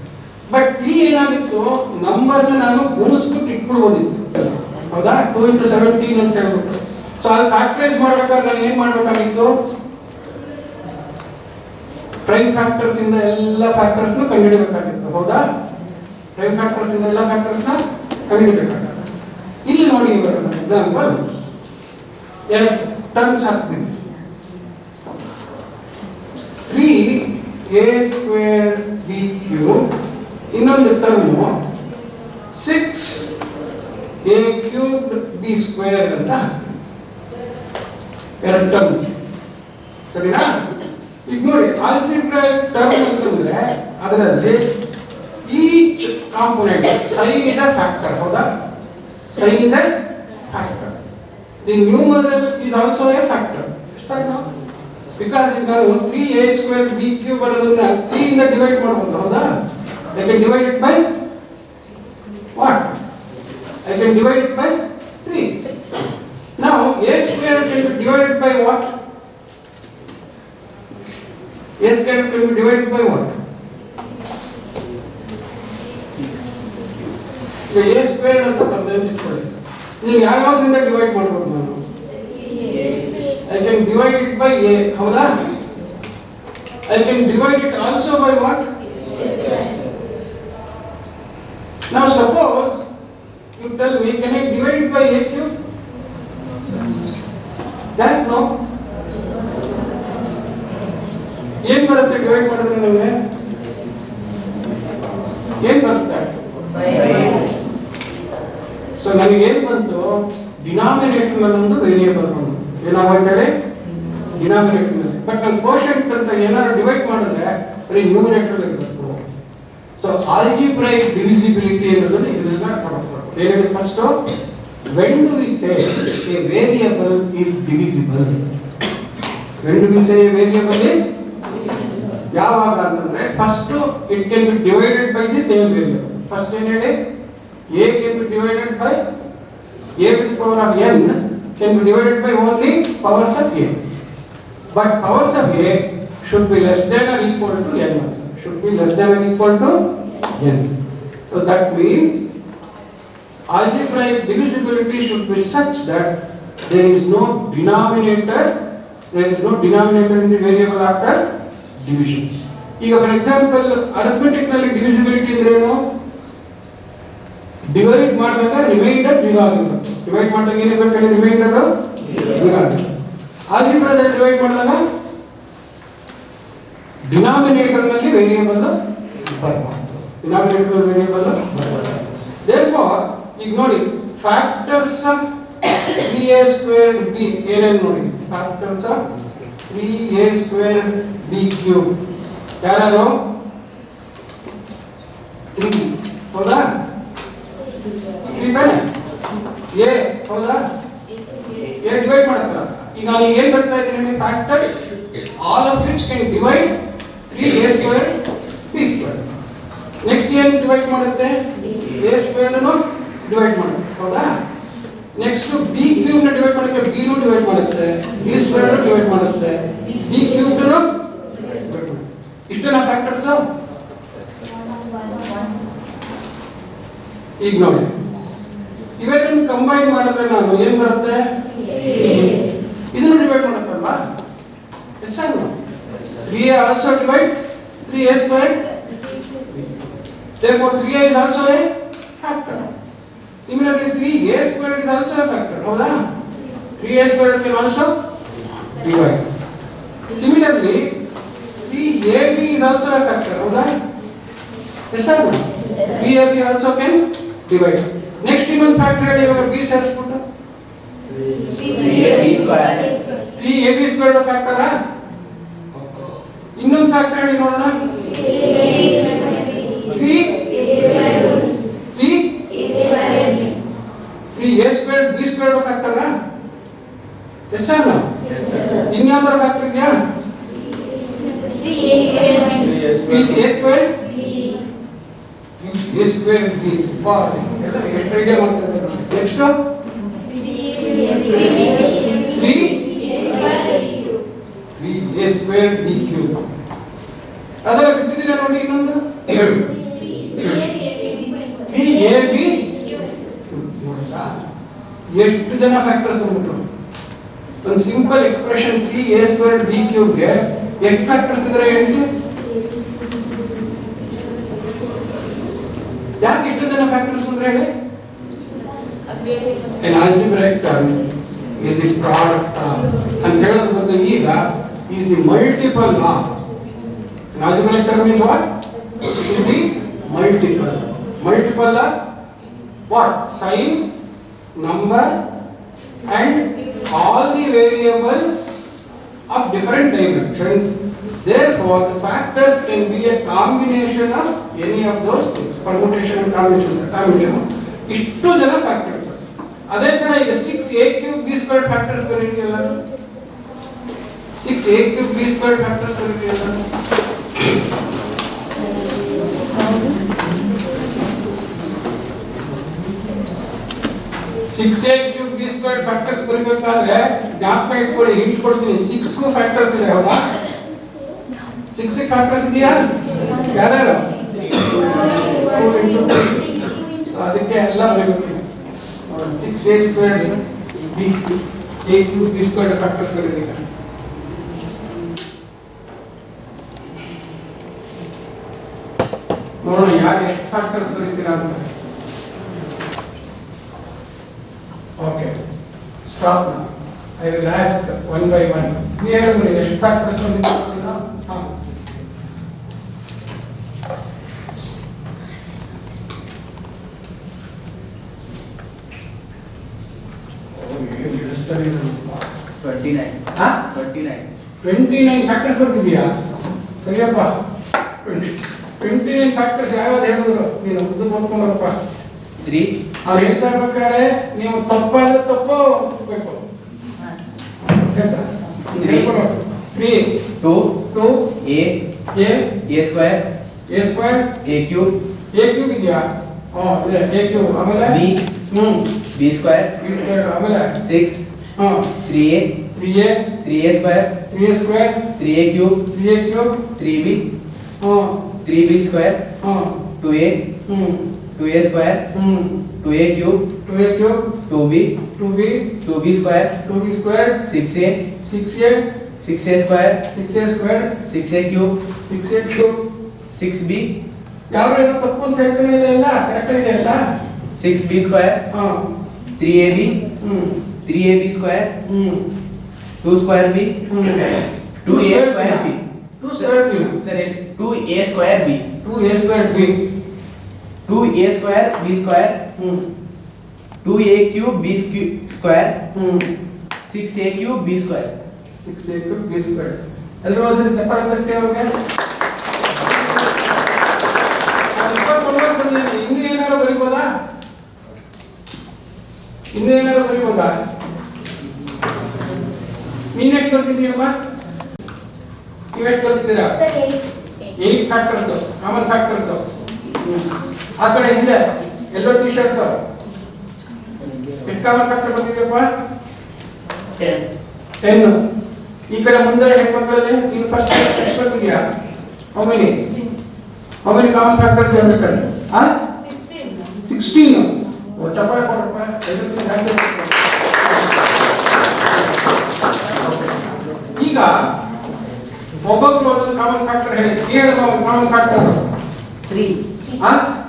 But ಇಲ್ಲಿ ಏನಾಗಿತ್ತು, ನಂಬರ್ನ ನಾನು ಗುಣಿಸ್ಬಿಟ್ಟು ಇಟ್ಕೊಳ್ಬೋದಿತ್ತು ಹೌದಾ? 2 into 17 ಅಂತ ಹೇಳ್ಬಿಟ್ಟು. ಸೊ ಅಲ್ಲಿ ಫ್ಯಾಕ್ಟರೈಸ್ ಮಾಡ್ಬೇಕಾದ್ರೆ ನಾನು ಏನು ಮಾಡಬೇಕಾಗಿತ್ತು? ಪ್ರೈಮ್ ಫ್ಯಾಕ್ಟರ್ಸ್ ಇಂದ ಎಲ್ಲ ಫ್ಯಾಕ್ಟರ್ಸ್ ನ ಕಂಡುಹಿಡಿಯಬೇಕಾಗಿತ್ತು ಹೌದಾ? ಪ್ರೈಮ್ ಫ್ಯಾಕ್ಟರ್ಸ್ ಇಂದ ಎಲ್ಲ ಫ್ಯಾಕ್ಟರ್ಸ್ ನ ಕಂಡುಹಿಡಿಯಬೇಕಾಗಿತ್ತು. ಇಲ್ಲಿ ನೋಡಿ ಇವಾಗ ಎಕ್ಸಾಂಪಲ್ ಎರಡು ಟರ್ಮ್ಸ್ ಹಾಕ್ತೀನಿ. 3a square b cube, ಇನ್ನೊಂದು term 6a cubed b square ಅಂತ ಎರಡು ಟರ್ಮ್. ಸರಿನಾ? ಈಗ ನೋಡಿ ಆಲ್ಜಿಬ್ರಾಯಿಕ್ ಟರ್ಮ್ ಅಂತಂದ್ರೆ ಅದರಲ್ಲಿ each component sin is a factor ಹೌದಾ? sin is a factor. The numeral is also a factor. Is that no? Because if ನಾನು 3a square b cube ಅನ್ನೋದನ್ನ 3 ಇಂದ ಡಿವೈಡ್ ಮಾಡಬಹುದು ಹೌದಾ? I can divide it by what? I can divide it by 3. Now a square can be divided by what? A square can be divided by what? So a square ಅಂತ ಬರೆದಿಟ್ಕೊಳ್ಳಿ. ನೀವು ಯಾವ್ಯಾವುದರಿಂದ divide ಮಾಡಬಹುದು ನಾನು? I can divide it by a ಹೌದಾ? I can divide it also by what? Now suppose you tell me, can I divide it by a cube? That no. ಏನು ಬರುತ್ತೆ divide ಮಾಡಿದ್ರೆ ನಮಗೆ? ಏನು ಬರುತ್ತೆ? ಸೊ ನನಗೆ ಏನು ಬಂತು? ಡಿನಾಮಿನೇಟರ್ ನಲ್ಲಿ ಒಂದು ವೇರಿಯೇಬಲ್ ಬಂತು. ಏನಾಗುತ್ತೆ? ಡಿನಾಮಿನೇಟರ್ ನಲ್ಲಿ. ಬಟ್ ನಾನು ಕೋಶೆಂಟ್ ಅಂತ ಏನಾದ್ರು ಡಿವೈಡ್ ಮಾಡಿದ್ರೆ ಬರೀ ನ್ಯೂಮಿನೇಟರ್ ಇರಬೇಕು. ಸೊ ಆಲ್ಜಿಬ್ರೈಕ್ ಡಿವಿಸಿಬಿಲಿಟಿ ಅನ್ನೋದನ್ನ ಇದನ್ನ ಕೊಡಬೇಕು. ಏನಿದೆ first? when do we say a variable is divisible? When do we say a variable is ಯಾವಾಗ ಅಂತಂದ್ರೆ first it can be divided by the same variable. First ಏನಿದೆ? a can be divided by a to the power of n can be divided by only powers of a. But powers of a should be less than or equal to n. Should be less than or equal to n. So that means algebraic divisibility should be such that there is no denominator in the variable after division. ಈಗ for example arithmetic ನಲ್ಲಿ divisibility ಅಂದ್ರೆ ಏನು? Divide ಮಾಡಬೇಕಾದ್ರೆ reminder 0 ಆಗಿರುತ್ತೆ. Divide ಮಾಡಿದಾಗ ಏನಿರಬೇಕು? Reminder 0 ಆಗಿರುತ್ತೆ. ಆಲ್ಜಿಬ್ರಾದಲ್ಲಿ divide ಮಾಡಿದಾಗ ಡಿನಾಮಿನೇಟರ್ ನಲ್ಲಿ ವೇರಿಯೇಬಲ್ therefore ಈಗ ನೋಡಿ factors of 3a squared b ಏನೇನು ನೋಡಿ? Factors of 3a squared b cube ಯಾರು? 3 ಹೌದಾ? 3 ತಾನೆ? a ಹೌದಾ? ಏನು ಡಿವೈಡ್ ಮಾಡುತ್ತಾ? ಈಗ ನಾನು ಏನು ಬರ್ತಾ ಇದ್ದೀನಿ factor all of which can divide 3a square b square. Next ಏನು ಡಿವೈಡ್ ಮಾಡುತ್ತೆ? a ಸ್ಕ್ವೇರ್ ಅನ್ನು ಡಿವೈಡ್ ಮಾಡುತ್ತೆ. ಹೌದಾ? ನೆಕ್ಸ್ಟ್ b ಕ್ಯೂಬ್ ನ ಡಿವೈಡ್ ಮಾಡೋಕೆ b ನು ಡಿವೈಡ್ ಮಾಡುತ್ತೆ, b ಸ್ಕ್ವೇರ್ ನ ಡಿವೈಡ್ ಮಾಡುತ್ತೆ, b ಕ್ಯೂಬ್ ನ ಡಿವೈಡ್ ಮಾಡುತ್ತೆ. ಇಷ್ಟೇನಾ ಫ್ಯಾಕ್ಟರ್ಸ್? ಈಗ ನೋಡಿ, ಇವೆರಡನ್ನು ಕಂಬೈನ್ ಮಾಡಿದ್ರೆ ನಾನು ಏನು ಬರುತ್ತೆ? ಇದನ್ನು ಡಿವೈಡ್ ಮಾಡುತ್ತಲ್ವಾ? Yes or no? 3a also divides 3a square. Therefore 3a is also a factor. Similarly 3a square is also a factor. ಹೌದಾ? 3a square can also divide. Similarly 3ab is also a factor. ಹೌದಾ? Yes or no? 3ab also can divide. Next ಇನ್ನೊಂದು factor ಹೇಳಿ, ಇವಾಗ b ಸೇರಿಸ್ಬಿಟ್ಟು 3ab square factor. ಇನ್ನೊಂದು factor ಹೇಳಿ ನೋಡೋಣ. 3a square b square factor. Yes or no? ಇನ್ಯಾವುದರ factor ಇದೆಯಾ? 3a square a square b bar ಎಲ್ಲ ಎಷ್ಟು ಐಡಿಯಾ ಮಾಡ್ತಾರೆ. Next 3a square b cube. ಅದರ ಬಿಟ್ಟಿದ್ದೀರಾ ನೋಡಿ ಇನ್ನೊಂದು 3ab ನೋಡಿಲ್ಲ ಎಷ್ಟು ಜನ ಫ್ಯಾಕ್ಟರ್ಸ್ ಬಂದ್ಬಿಟ್ರು. ಒಂದು simple expression 3a square b cube ಗೆ ಎಷ್ಟು ಫ್ಯಾಕ್ಟರ್ಸ್ ಇದ್ರೆ ಎಣಿಸಿ. ಯಾಕೆ ಎಷ್ಟು ಜನ ಫ್ಯಾಕ್ಟರ್ಸ್ ಅಂದ್ರೆ ಹೇಳಿ? an algebraic term is the product term ಅಂತ ಹೇಳೋದ್ರ ಬದಲು ಈಗ is the multiple of. an algebraic term means what? It is the multiple of what? Sign, number and all the variables of different dimensions. Therefore the factors can be a combination of any of those things. Permutation and combination ಇಷ್ಟು ಜನ factors. ಅದೇ ತರ ಈಗ 6a cube b square factors ಬರೀತಿಯಲ್ಲ, 6a cube b square factors ಬರೀತಿಯಲ್ಲ. 6a cube b square factors ಬರೀಬೇಕಾದ್ರೆ ಜ್ಞಾಪಕ ಇಟ್ಕೊಳ್ಳಿ, ಹಿಂಟ್ ಕೊಡ್ತೀನಿ. 6 ಗೂ ಫ್ಯಾಕ್ಟರ್ಸ್ ಇದೆ. ಹೌದಾ? 6 ಗೆ ಫ್ಯಾಕ್ಟರ್ಸ್ ಇದೆಯಾ? ಯಾರ್ಯಾರು? ಅದಕ್ಕೆ ಎಲ್ಲ ಬರೀಬೇಕು. 6a square b a cube b square factors ಬರೀತೀಗ. ನೋಡೋಣ ಯಾರು ಎಷ್ಟು ಫ್ಯಾಕ್ಟರ್ಸ್ ಬರೀತೀರಾ ಅಂತ. Okay, stop. I will ask one by one. ನೀವು ಹೇಳಿ ಎಷ್ಟು ಫ್ಯಾಕ್ಟರ್ಸ್ ಬಂದಿದ್ದೀರಾ? ಹಾಂ, ಸರಿ. 29 ಫ್ಯಾಕ್ಟರ್ಸ್ ಬರ್ತಿದೆಯಾ? ಸರಿಯಪ್ಪ. 29 ಫ್ಯಾಕ್ಟರ್ಸ್ ಯಾವ್ಯಾವ್ದು ಹೇಳಿದ್ರು ನೀನು ಉದ್ದು ಬಂದ್ಕೊಂಡಪ್ಪ. 3 ಅವ್ರು ಹೇಳ್ತಾ ಇರ್ಬೇಕಾದ್ರೆ ನೀವು ತಪ್ಪಾದ್ರೆ ತಪ್ಪು ಬೇಕು. 3 2 a ಸ್ಕ್ವೇರ್ a ಕ್ಯೂಬ್ ಇದೆಯಾ? ಇದೆ a ಕ್ಯೂಬ್. ಆಮೇಲೆ b ಸ್ಕ್ವೇರ್ ಆಮೇಲೆ 6 3a square 3a cube 3b square 2a square 2a cube 2b square 6a square 6a cube 6b ಯಾವ ತಪ್ಪು ಅಂತ ಹೇಳ್ತಾನೆ ಇಲ್ಲ, ಕರೆಕ್ಟ್ ಇದೆ ಅಲ್ಲ. 6b square 3ab square 2 square b 2a square b ಸರಿ 2a square b 2a square b square 2a cube b square 6a cube b square 6a cube b square. ಎಲ್ಲರೂ ಅದನ್ನ ಸೆಪರೇಟ್ ಅಷ್ಟೇ ಅವ್ರಿಗೆ. ಇನ್ನೂ ಏನಾದ್ರು ಬರೀಬೋದಾ? ಇನ್ನೇನಾದ್ರು ಬರೀಬೋದಾ? ನೀನೆಷ್ಟು ಬರ್ತಿದ್ದೀಯಮ್ಮ? ನೀವೆಷ್ಟು ಬರ್ತಿದ್ದೀರಾ? 8 ಫ್ಯಾಕ್ಟರ್ಸ್, ಕಾಮನ್ ಫ್ಯಾಕ್ಟರ್ಸ್. ಆ ಕಡೆ ಇದೆ ಎಲ್ಲೋ ಟಿ ಶರ್ಟ್ ಎಷ್ಟು ಕಾಮನ್ ಫ್ಯಾಕ್ಟರ್ ಬಂದಿದೆಯಪ್ಪ? 10. ಈ ಕಡೆ ಮುಂದೆ ಹೆಣ್ಮಕ್ಳಲ್ಲಿ ನೀನು ಫಸ್ಟ್ ಎಷ್ಟು ಬರ್ತಿದ್ಯಾ? How many common factors you understand? 16. ಓ ಚಪ್ಪಾಳೆ ಕೊಡಪ್ಪ. ಈಗ ಒಬ್ಬೊಬ್ರು ಒಂದೊಂದು ಕಾಮನ್ ಫ್ಯಾಕ್ಟರ್ ಹೇಳಿ. ಏನು common factor? 3.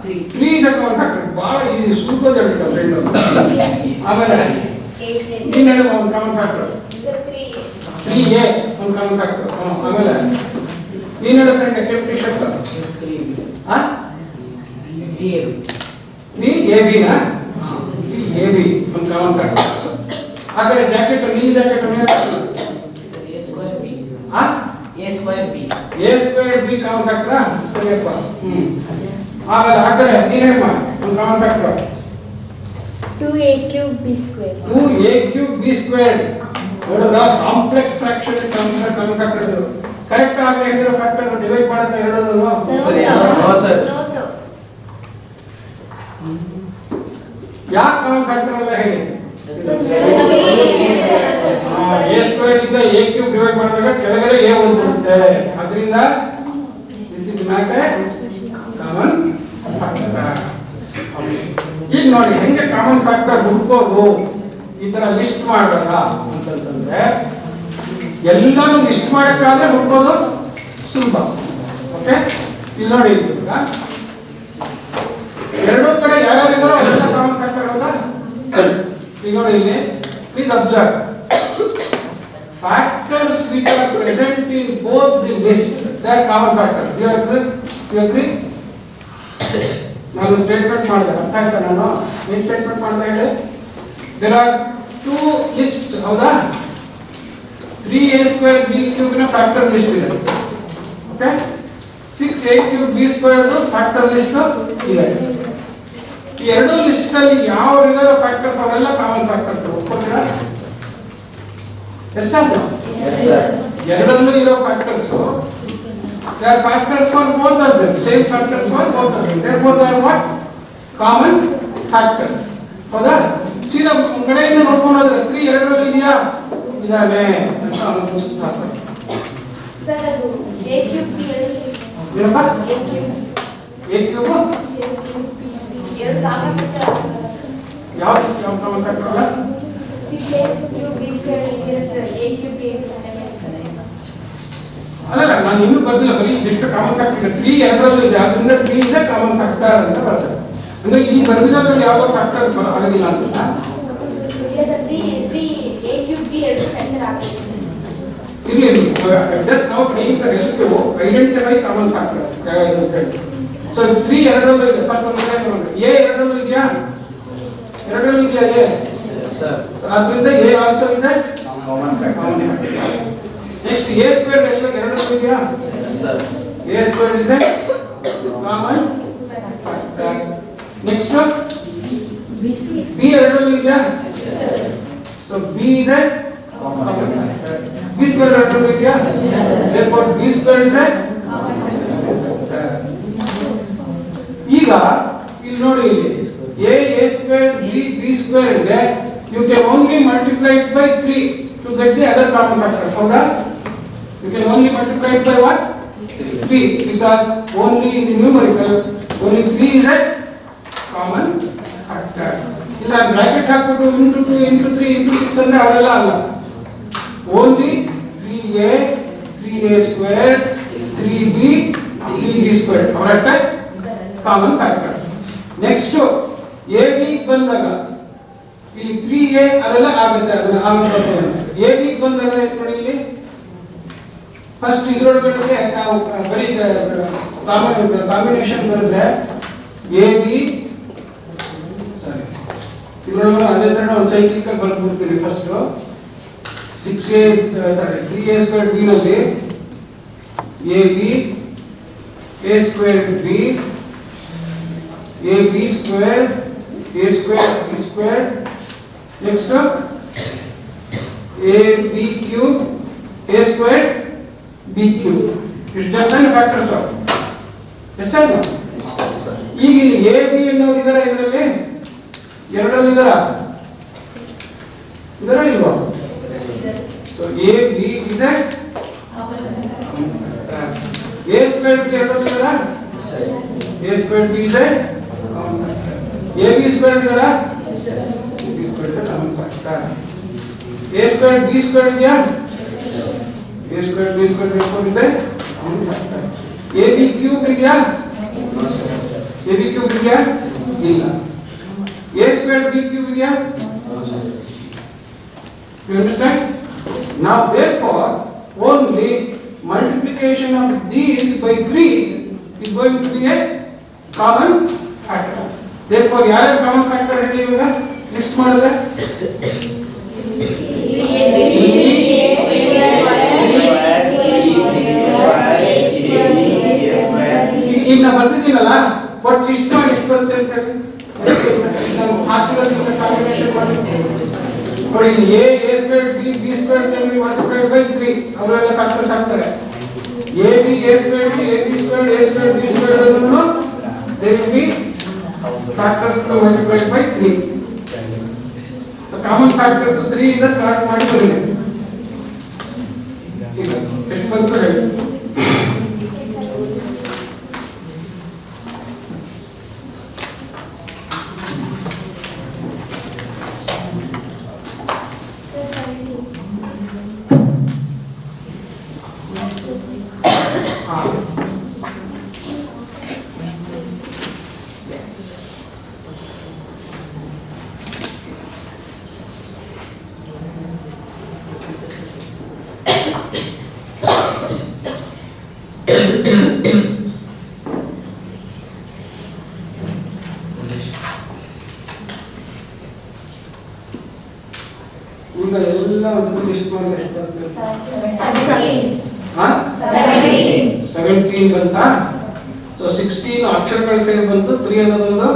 3 is a common factor. ಬಹಳ ಈಸಿ, ಸುಲಭದ ಹೇಳ್ತಾರೆ. ಆಮೇಲೆ ನೀನು ಹೇಳು ಒಂದು ಕಾಮನ್ ಫ್ಯಾಕ್ಟರ್. 3A ಒಂದು ಕಾಮನ್ ಫ್ಯಾಕ್ಟರ್. ಆಮೇಲೆ ನೀನು ಹೇಳು ಫ್ರೆಂಡ್ ಕೆಂಪು ಟಿ ಶರ್ಟ್. 3AB ನಾ? 3AB ಒಂದು ಕಾಮನ್ ಫ್ಯಾಕ್ಟರ್. ಆ ಕಡೆ ಜಾಕೆಟ್, ನೀನು jacket A² B common factor. ಸರಿಯಪ್ಪ. ಆಮೇಲೆ ಆ ಕಡೆ ನೀನು ಹೇಳಮ್ಮ ಒಂದು common factor. 2A³ B². 2A³ B². ನೋಡಿದ್ರ complex fraction common factor. Correct ಆಗಿ ಹೇಳಿರೋ ಫ್ಯಾಕ್ಟರ್ ಡಿವೈಡ್ ಮಾಡುತ್ತೆ ಎರಡನ್ನೂ. ಯಾಕೆ ಕಾಮನ್ ಫ್ಯಾಕ್ಟರ್ ಅಲ್ಲ ಹೇಳಿ? A² ಇಂದ A³ ಡಿವೈಡ್ ಮಾಡಿದಾಗ ಕೆಳಗಡೆ A ಬರುತ್ತೆ. ಅದರಿಂದ this is not A common factor. ಈಗ ನೋಡಿ ಹೆಂಗೆ ಕಾಮನ್ ಫ್ಯಾಕ್ಟರ್ ಹುಡ್ಕೋದು, ಈ ತರ ಲಿಸ್ಟ್ ಮಾಡೋದ ಅಂತಂದ್ರೆ ಎಲ್ಲಾನು ಲಿಸ್ಟ್ ಮಾಡಕ್ಕಾದ್ರೆ ಹುಡ್ಕೋದು ಸುಲಭ. ಓಕೆ, ಇಲ್ಲಿ ನೋಡಿ ಈಗ ಎರಡೂ ಕಡೆ ಯಾರ್ಯಾರಿದಾರೋ ಅವರೆಲ್ಲ ಕಾಮನ್ ಫ್ಯಾಕ್ಟರ್ ಹೌದಾ? ಈಗ ನೋಡಿ ಇಲ್ಲಿ please observe factors which are present in both the list, they are common factors. Do you observe? Do you agree? ನಾನು ಸ್ಟೇಟ್ಮೆಂಟ್ ಮಾಡಿದೆ, ಅರ್ಥ ಆಯ್ತಾ? ನಾನು ಏನು ಸ್ಟೇಟ್ಮೆಂಟ್ ಮಾಡ್ತಾ ಇದ್ದೆ? ದೇರ್ ಆರ್ 2 ಲಿಸ್ಟ್ಸ್ ಹೌದಾ? 3A² B³ ನ ಫ್ಯಾಕ್ಟರ್ ಲಿಸ್ಟ್ ಇದೆ. Okay, 6A³ B² factor list ಇದೆ. ಈ ಎರಡು ಲಿಸ್ಟ್ ಅಲ್ಲಿ ಯಾವ ಇದಾರೋ ಫ್ಯಾಕ್ಟರ್ಸ್ ಅವರೆಲ್ಲ ಕಾಮನ್ ಫ್ಯಾಕ್ಟರ್ಸ್. ಒಪ್ಪಿಕೊಳ್ಳಿ. Yes sir? ಎರಡರಲ್ಲೂ ಇರೋ factors, they are factors for both of them, same factors for both of them, therefore they are what? Common factors. ಹೌದಾ? ಸೀದಾ ಕಡೆಯಿಂದ ನೋಡ್ಕೊಂಡು ಹೋದ್ರೆ 3 ಎರಡರಲ್ಲೂ ಇದೆಯಾ? ಇದಾವೆ ಅಂತ ಅನ್ಸುತ್ತೆ. ಸರ್ ಅದು A³ ಏನಪ್ಪ? A³ ಎರಡು ಕಾಮನ್ ಫ್ಯಾಕ್ಟರ್. ಯಾವ ಕಾಮನ್ ಫ್ಯಾಕ್ಟರ್ ಅಲ್ಲ? 6A³ B² ಇದೆ ಸರ್. A³ ಅಲ್ಲ, ನಾನು ಇನ್ನೂ ಬರ್ದಿಲ್ಲ, ಬರೀ ಇದಿಷ್ಟು ಕಾಮನ್ ಫ್ಯಾಕ್ಟರ್. 3 ಎರಡರಲ್ಲೂ ಇದೆ, ಅದರಿಂದ 3 ಇದೆ ಕಾಮನ್ ಫ್ಯಾಕ್ಟರ್ ಅಂತ ಬರ್ತದೆ. ಅಂದ್ರೆ ಇಲ್ಲಿ ಬರ್ದಿರೋದ್ರಲ್ಲಿ ಯಾವುದೋ ಫ್ಯಾಕ್ಟರ್ ಆಗೋದಿಲ್ಲ ಅಂತ. ಇಲ್ಲ ಸರ್, 3A³ B ಎರಡು ಫ್ಯಾಕ್ಟರ್ ಆಗ್ತದೆ. ಇರ್ಲಿ, ಜಸ್ಟ್ ನಾವು train the help to identify common factors. So 3 ಎರಡರಲ್ಲೂ ಇದೆ. ಫಸ್ಟ್ ಒಂದು A ಎರಡರಲ್ಲೂ ಇದೆಯಾ? ಎರಡರಲ್ಲೂ ಇದೆಯಾ A? ಅದರಿಂದ A ಆಲ್ಸೋ ಇದೆ ಕಾಮನ್ ಫ್ಯಾಕ್ಟರ್. ನೆಕ್ಸ್ಟ್ A² ಎರಡರಲ್ಲೂ ಇದೆಯಾ? A² ಇದೆ ಕಾಮನ್ ಫ್ಯಾಕ್ಟರ್. ನೆಕ್ಸ್ಟ್ B ಎರಡರಲ್ಲೂ ಇದೆಯಾ? ಸೊ B ಇದೆ ಕಾಮನ್ ಫ್ಯಾಕ್ಟರ್. B² ಎರಡರಲ್ಲೂ ಇದೆಯಾ? therefore B² is a common factor. ಈಗ ಇಲ್ಲಿ ನೋಡಿ, ಇಲ್ಲಿ A² B² ಇದೆ. You can only multiply it by 3 to get the other common factors. ಹೌದಾ? You can only multiply it by what? 3, because only in the numerical only 3 is a common factor. ಇಲ್ಲ bracket ಹಾಕ್ಬಿಟ್ಟು into 2 into 3 into 6 ಅಂದ್ರೆ ಅವೆಲ್ಲ ಅಲ್ಲ. Only 3A 3A², 3B, 3B². ಅವರಷ್ಟೇ common factors. Next AB ಬಂದಾಗ ಈ 3A ಅದೆಲ್ಲ ಆಗುತ್ತೆ. ಅದನ್ನ ಆಮೇಲೆ AB ಬಂದಾಗ ನೋಡಿ, ಇಲ್ಲಿ ಫಸ್ಟ್ ಇದರೊಳಗಡೆ ನಾವು ಬರೀ ಕಾಂಬಿನೇಷನ್ ಬರುತ್ತೆ. AB ಇದರೊಳಗೆ ಅದೇ ತರ ಒಂದು ಸೈಕ್ಲಿಕಲ್ ಬರ್ಬಿಡ್ತೀನಿ. ಫಸ್ಟ್ 3A² B ನಲ್ಲಿ AB A² B AB² A² B² Next up, ab cube a squared b cube. Is that the factors of? Yes sir. ಈಗ ಇಲ್ಲಿ ಎ ಬಿ ಅನ್ನೋರು ಇದಾರೆ ಇದರಲ್ಲಿ ಎರಡರಲ್ಲಿ ಇದರ ಇಲ್ವಾ? So A B is A square B ಎರಡರಲ್ಲಿ ಇದರ A square B is A A B square ಇದರ B square common factor A square B square ಇದೆಯಾ? ಎ ಸ್ಕ್ವೇರ್ ಬಿ ಸ್ಕ್ವೇರ್ ಇದೆ common factor. A B cube ಇದೆಯಾ? A B cube ಇದೆಯಾ? ಇಲ್ಲ. A square B cube ಇದೆಯಾ? You understand? Now therefore only multiplication of these by 3 is going to be a common factor. Therefore ಯಾರು common factor ಹೇಳಿ ಇವಾಗ list ಮಾಡಿದ್ರೆ ಈಗ ನಾವು ಬರ್ತಿದ್ದೀನಲ್ಲ ಬಟ್ ಲಿಸ್ಟ್ ಮಾಡಿ ಎಷ್ಟು ಬರುತ್ತೆ ಅಂತ ಹೇಳಿ ನಾವು ಹಾಕಿರೋದ್ರಿಂದ ಕಾಂಬಿನೇಷನ್ ಮಾಡಿ ನೋಡಿ. A square B B square multiplied by 3 ಅವರೆಲ್ಲ ಫ್ಯಾಕ್ಟರ್ಸ್ ಹಾಕ್ತಾರೆ. A B A square B A B square A square B square ಅದನ್ನು they will be factors multiplied by 3. So common factors 3 ಇಂದ ಸ್ಟಾರ್ಟ್ ಮಾಡಿ ಬನ್ನಿ. ಈಗ ಎಷ್ಟು ಬಂತು ಹೇಳಿ? ಈಗ ಎಲ್ಲ ಒಂದ್ಸತಿ ಲಿಸ್ಟ್ ಮಾಡಿ ಎಷ್ಟು ಬರುತ್ತೆ? 17 ಬಂತಾ? ಸೊ 16 ಅಕ್ಷರಗಳು ಸೇರಿ ಬಂತು, 3 ಅನ್ನೋದು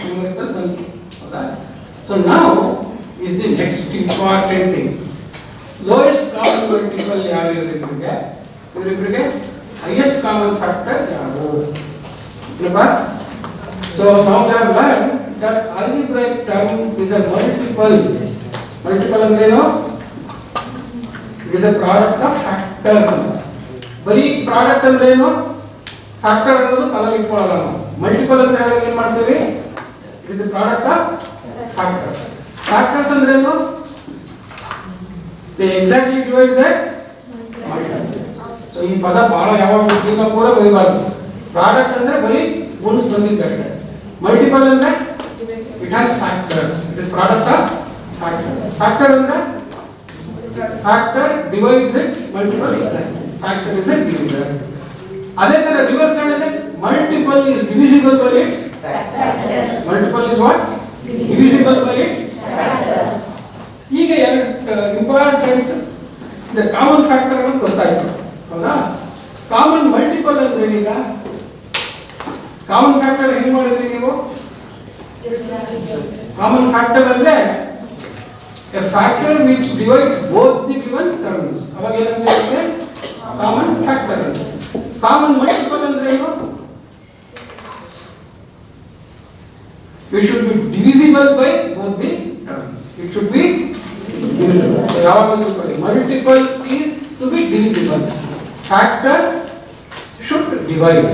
ನ್ಯೂಮರಿಕಲ್ ಬಂತು. ಹೌದಾ? ಸೊ ನಾವು is the next important thing. Lowest common multiple ಯಾರು ಇವರಿಬ್ಬರಿಗೆ? ಇವರಿಬ್ಬರಿಗೆ ಹೈಯೆಸ್ಟ್ ಕಾಮನ್ ಫ್ಯಾಕ್ಟರ್ ಯಾರು? ಸೊ ನಾವು have learn that algebraic term is a multiple. Multiple ಅಂದ್ರೆ ಏನು? It is a product of factors ಅಂತ. ಬರೀ ಪ್ರಾಡಕ್ಟ್ ಅಂದ್ರೆ ಏನು? ಫ್ಯಾಕ್ಟರ್ ಅನ್ನೋದು ತಲೆಗೆ ಇಟ್ಕೊಳ್ಳಲ್ಲ ನಾವು. ಮಲ್ಟಿಪಲ್ ಅಂತ ಹೇಳಿದ್ರೆ ಏನ್ ಮಾಡ್ತೀವಿ? It is the product of factors. Factors ಅಂದ್ರೆ ಏನು? They exactly divide that multiple. So ಈ ಪದ ಬಹಳ ಯಾವಾಗ ಈಗ ಪೂರ ಬರೀಬಾರ್ದು. ಪ್ರಾಡಕ್ಟ್ ಅಂದ್ರೆ ಬರೀ ಗುಣಿಸ್ ಬಂದಿದ್ದಷ್ಟೇ. ಮಲ್ಟಿಪಲ್ ಅಂದ್ರೆ it has factors. It is product of factor. Factor ಅಂದ್ರೆ factor divides its multiple exactly. Factor is a divisor. ಅದೇ ತರ ರಿವರ್ಸ್ ಹೇಳಿದ್ರೆ multiple is divisible by its factors. Multiple is what? Divisible by its factors. ಈಗ ಎರಡು important the common factor ಅಂತ ಗೊತ್ತಾಯ್ತು. ಹೌದಾ? Common multiple ಅಂದ್ರೆ ಈಗ ಕಾಮನ್ ಫ್ಯಾಕ್ಟರ್ ಹೆಂಗ್ ಮಾಡಿದ್ರಿ ನೀವು? ಕಾಮನ್ ಫ್ಯಾಕ್ಟರ್ ಅಂದ್ರೆ a factor which divides both the given terms. ಅವಾಗ ಏನಂದ್ರೆ ಕಾಮನ್ ಫ್ಯಾಕ್ಟರ್ ಅಂತ. ಕಾಮನ್ ಮಲ್ಟಿಪಲ್ ಅಂದ್ರೆ ಏನು? it should be divisible by both the terms. It should be divisible. So ಯಾವಾಗಲೂ multiple is to be divisible. Factor should divide.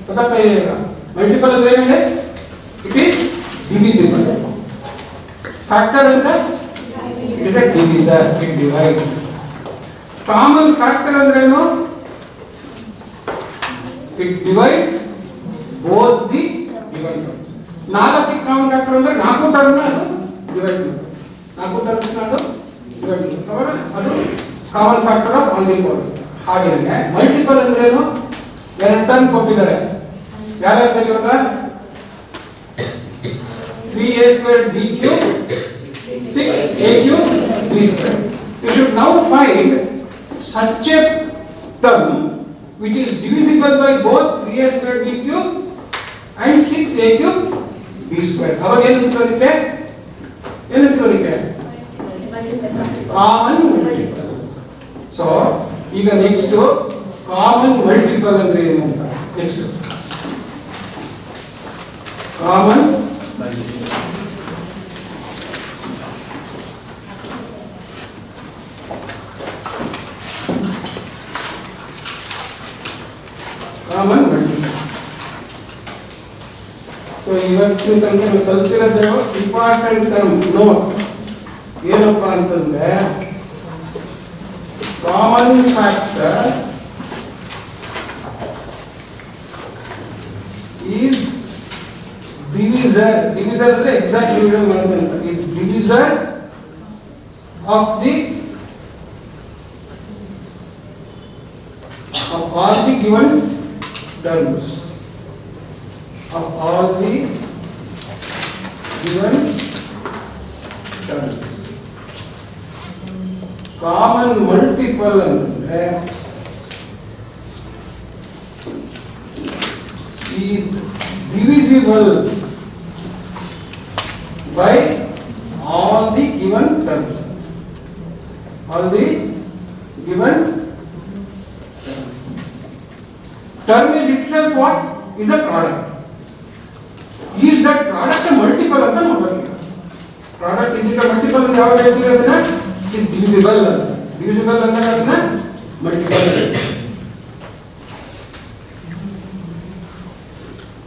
ಗೊತ್ತಾಗ್ತಾ ಇದೆಯಾ? Multiple ಅಂದ್ರೆ ಏನು? It is divisible. Factor ಅಂದ್ರೆ it is a divisor, it divides. Common factor ಅಂದ್ರೆ ಏನು? It divides both the given terms. ನಾಲ್ಕು common factor ಅಂದ್ರೆ ನಾಲ್ಕು ಟರ್ಮ್ ನ ಡಿವೈಡ್ ಮಾಡಿ, ನಾಲ್ಕು ಟರ್ಮ್ಸ್ ನ ಡಿವೈಡ್ ಮಾಡಿ ಅದು common factor of all the four. ಹಾಗೆ ಮಲ್ಟಿಪಲ್ ಅಂದ್ರೆ ಏನು? ಎರಡು ಟರ್ಮ್ ಕೊಟ್ಟಿದ್ದಾರೆ. ಯಾರ್ಯಾರು ಇವಾಗ 3a squared b cube 6a cube b squared. You should now find such a term which is divisible by both 3a squared b cube and 6a cube b squared. ಅವಾಗ ಏನು ಬರುತ್ತೆ? ಏನಂತ ಅದಕ್ಕೆ ಕಾಮನ್ ಮಲ್ಟಿಪಲ್. ಸೊ ಈಗ next common multiple ಅಂದ್ರೆ ಏನು ಅಂತ next common common multiple. So ಇವತ್ತಿನ ತನಕ ನಾವು ಕಲ್ತಿರೋದು ಇಂಪಾರ್ಟೆಂಟ್ ಟರ್ಮ್ ನೋಟ್ ಏನಪ್ಪಾ ಅಂತಂದ್ರೆ common factor is divisor. Divisor ಅಂದ್ರೆ ಎಕ್ಸಾಕ್ಟ್ ಡಿವಿಷನ್ ಮಾಡೋದು ಅಂತ. Is divisor of the of all the given terms, of all the given terms. Common multiple ಅಂದ್ರೆ is divisible by all the given terms. All the given term is itself what? Is a product. Is that product a multiple ಅಂತ ನೋಡಬೇಕು. Product is it a multiple ಅಂತ ಯಾವಾಗ ಹೇಳ್ತೀವಿ ಅದನ್ನ? Is divisible. Divisible ಅಂತ ಅದನ್ನ multiple.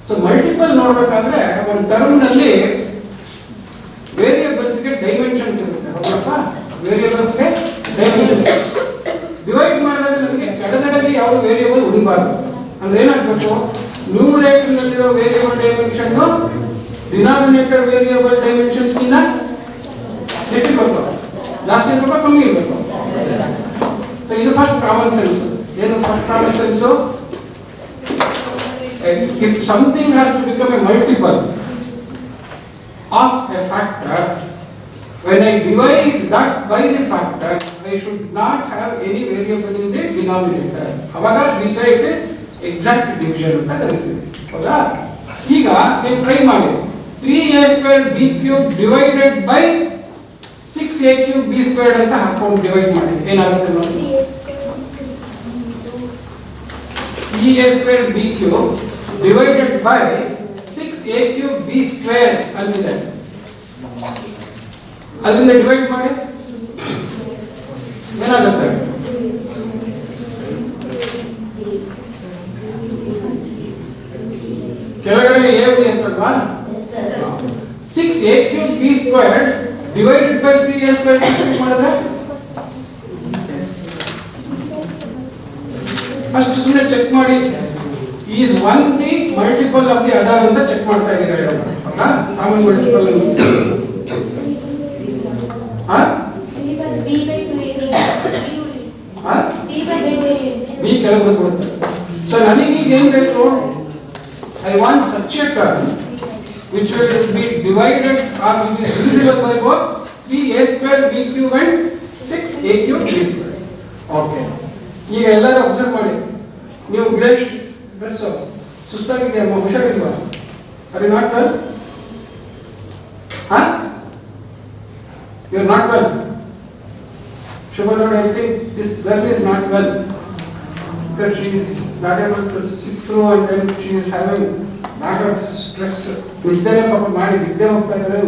So multiple ನೋಡಬೇಕಾದ್ರೆ ಒಂದು ಟರ್ಮ್ ನಲ್ಲಿ ವೇರಿಯೇಬಲ್ಸ್ ಗೆ ಡೈಮೆನ್ಷನ್ಸ್ ಇರುತ್ತೆ. ಹೌದಪ್ಪ? ವೇರಿಯೇಬಲ್ಸ್ ಗೆ ಡೈಮೆನ್ಷನ್ಸ್. ಡಿವೈಡ್ ಮಾಡಿದಾಗ ನಮಗೆ ಕೆಳಗಡೆಗೆ ಯಾವ ವೇರಿಯೇಬಲ್ ಉಳಿಬಾರದು. ಅಂದ್ರೆ ಏನಾಗಬೇಕು? ನ್ಯೂಮರೇಟರ್ ನಲ್ಲಿರೋ variable dimension denominator variable dimensions ಗಿಂತ ಹೆಚ್ಚಿರಬೇಕು, ಜಾಸ್ತಿ ಇರಬೇಕು, ಕಮ್ಮಿ ಇರಬೇಕು. ಸೊ ಇದು ಫಸ್ಟ್ ಕಾಮನ್ ಸೆನ್ಸ್. ಏನು first common sense? If something has to become a multiple of a factor, when I divide that by the factor, I should not have any variable in the denominator. ಅವಾಗ we say it exact division ಅಂತ ಕರೀತೀವಿ. ಹೌದಾ? ಈಗ ನೀವು try ಮಾಡಿ 3a² b³ divided by 6a³ b² ಅಂತ ಹಾಕೊಂಡು divide ಮಾಡಿ ಏನಾಗುತ್ತೆ ನೋಡಿ. 3a² b³ divided by 6a³ b² ಅಂತಿದೆ. ಅದರಿಂದ ಡಿವೈಡ್ ಮಾಡಿ ಏನಾಗುತ್ತೆ? ಕೆಳಗಡೆ a ಬಿ ಅಂತಲ್ವಾ? 6a³ b² divided by 3a² ಮಾಡಿದ್ರೆ ಫಸ್ಟ್ ಸುಮ್ಮನೆ ಚೆಕ್ ಮಾಡಿ. Is one the multiple of the other ಅಂತ ಚೆಕ್ ಮಾಡ್ತಾ ಇದ್ದೀರಾ? ಕಾಮನ್ ಮಲ್ಟಿಪಲ್ ಬಿ ಕೆಳಗಡೆ ಕೊಡುತ್ತೆ. ಸೊ ನನಗೆ ಈಗ ಏನ್ ಬೇಕು? I want such a term which will be divided or which is divisible by both 3a² b³ and 6a³ b². Okay, ಈಗ ಎಲ್ಲರೂ ಅಬ್ಸರ್ವ್ ಮಾಡಿ. ನೀವು ಡ್ರೆಸ್ ಸುಸ್ತಾಗಿದೆಯಾ? ಹುಷಾರಿಲ್ವಾ? Are you not well? You are not well. Shubha Lord, I think this girl is not well because she is not able to sit through and then she is having lot of stress. ನಿದ್ದೆನೇ ಪಾಪ ಮಾಡಿ ನಿದ್ದೆ ಹೋಗ್ತಾ ಇದ್ದಾರೆ.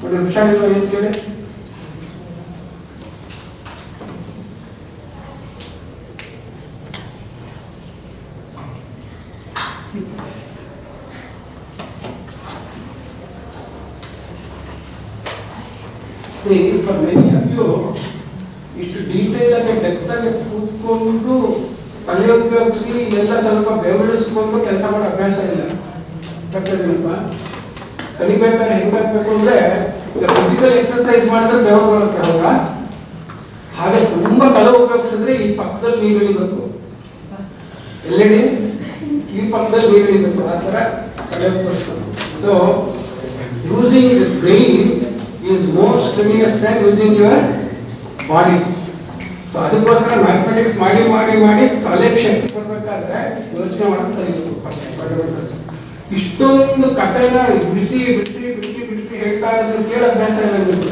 ನೋಡಿ ಹುಷಾರಿಲ್ವಾ ಏನು ಕೇಳಿ? See, for many of you, ಇಷ್ಟು detail ಆಗಿ ಡೆಪ್ತ್ ಆಗಿ ಕೂತ್ಕೊಂಡು ತಲೆ ಉಪಯೋಗಿಸಿ ಎಲ್ಲ ಸ್ವಲ್ಪ ಬೆವರಿಸ್ಕೊಂಡು ಕೆಲಸ ಮಾಡೋ ಅಭ್ಯಾಸ ಇಲ್ಲ. ಗೊತ್ತಿಲ್ಲಪ್ಪ, ಕಲಿಬೇಕಾದ್ರೆ ಹೆಂಗಾಗಬೇಕು ಅಂದ್ರೆ ಈಗ ಫಿಸಿಕಲ್ ಎಕ್ಸರ್ಸೈಸ್ ಮಾಡಿದ್ರೆ ಬೆವರು ಬರುತ್ತೆ. ಹೌದಾ? ಹಾಗೆ ತುಂಬಾ ತಲೆ ಉಪಯೋಗಿಸಿದ್ರೆ ಈ ಪಕ್ಕದಲ್ಲಿ ನೀರು ಇಳಿಬೇಕು. ಎಲ್ಲೆಡೆ ಈ ಪಕ್ಕದಲ್ಲಿ ನೀರು ಇಳಿಬೇಕು. ಆ ಥರ ತಲೆ ಉಪಯೋಗಿಸ್ಬೇಕು. So using the brain is more strenuous than using your body. So ಅದಕ್ಕೋಸ್ಕರ ಮ್ಯಾಥಮೆಟಿಕ್ಸ್ ಮಾಡಿ ಮಾಡಿ ಮಾಡಿ ತಲೆಗೆ ಶಕ್ತಿ ಕೊಡಬೇಕಾದ್ರೆ ಯೋಚನೆ ಮಾಡೋದು ಕಲಿಬೇಕು. ಇಷ್ಟೊಂದು ಕಥೆನ ಬಿಡಿಸಿ ಬಿಡಿಸಿ ಬಿಡಿಸಿ ಬಿಡಿಸಿ ಹೇಳ್ತಾ ಇರೋದು ಕೇಳ ಅಭ್ಯಾಸ ಇಲ್ಲ ನಿಮ್ಗೆ.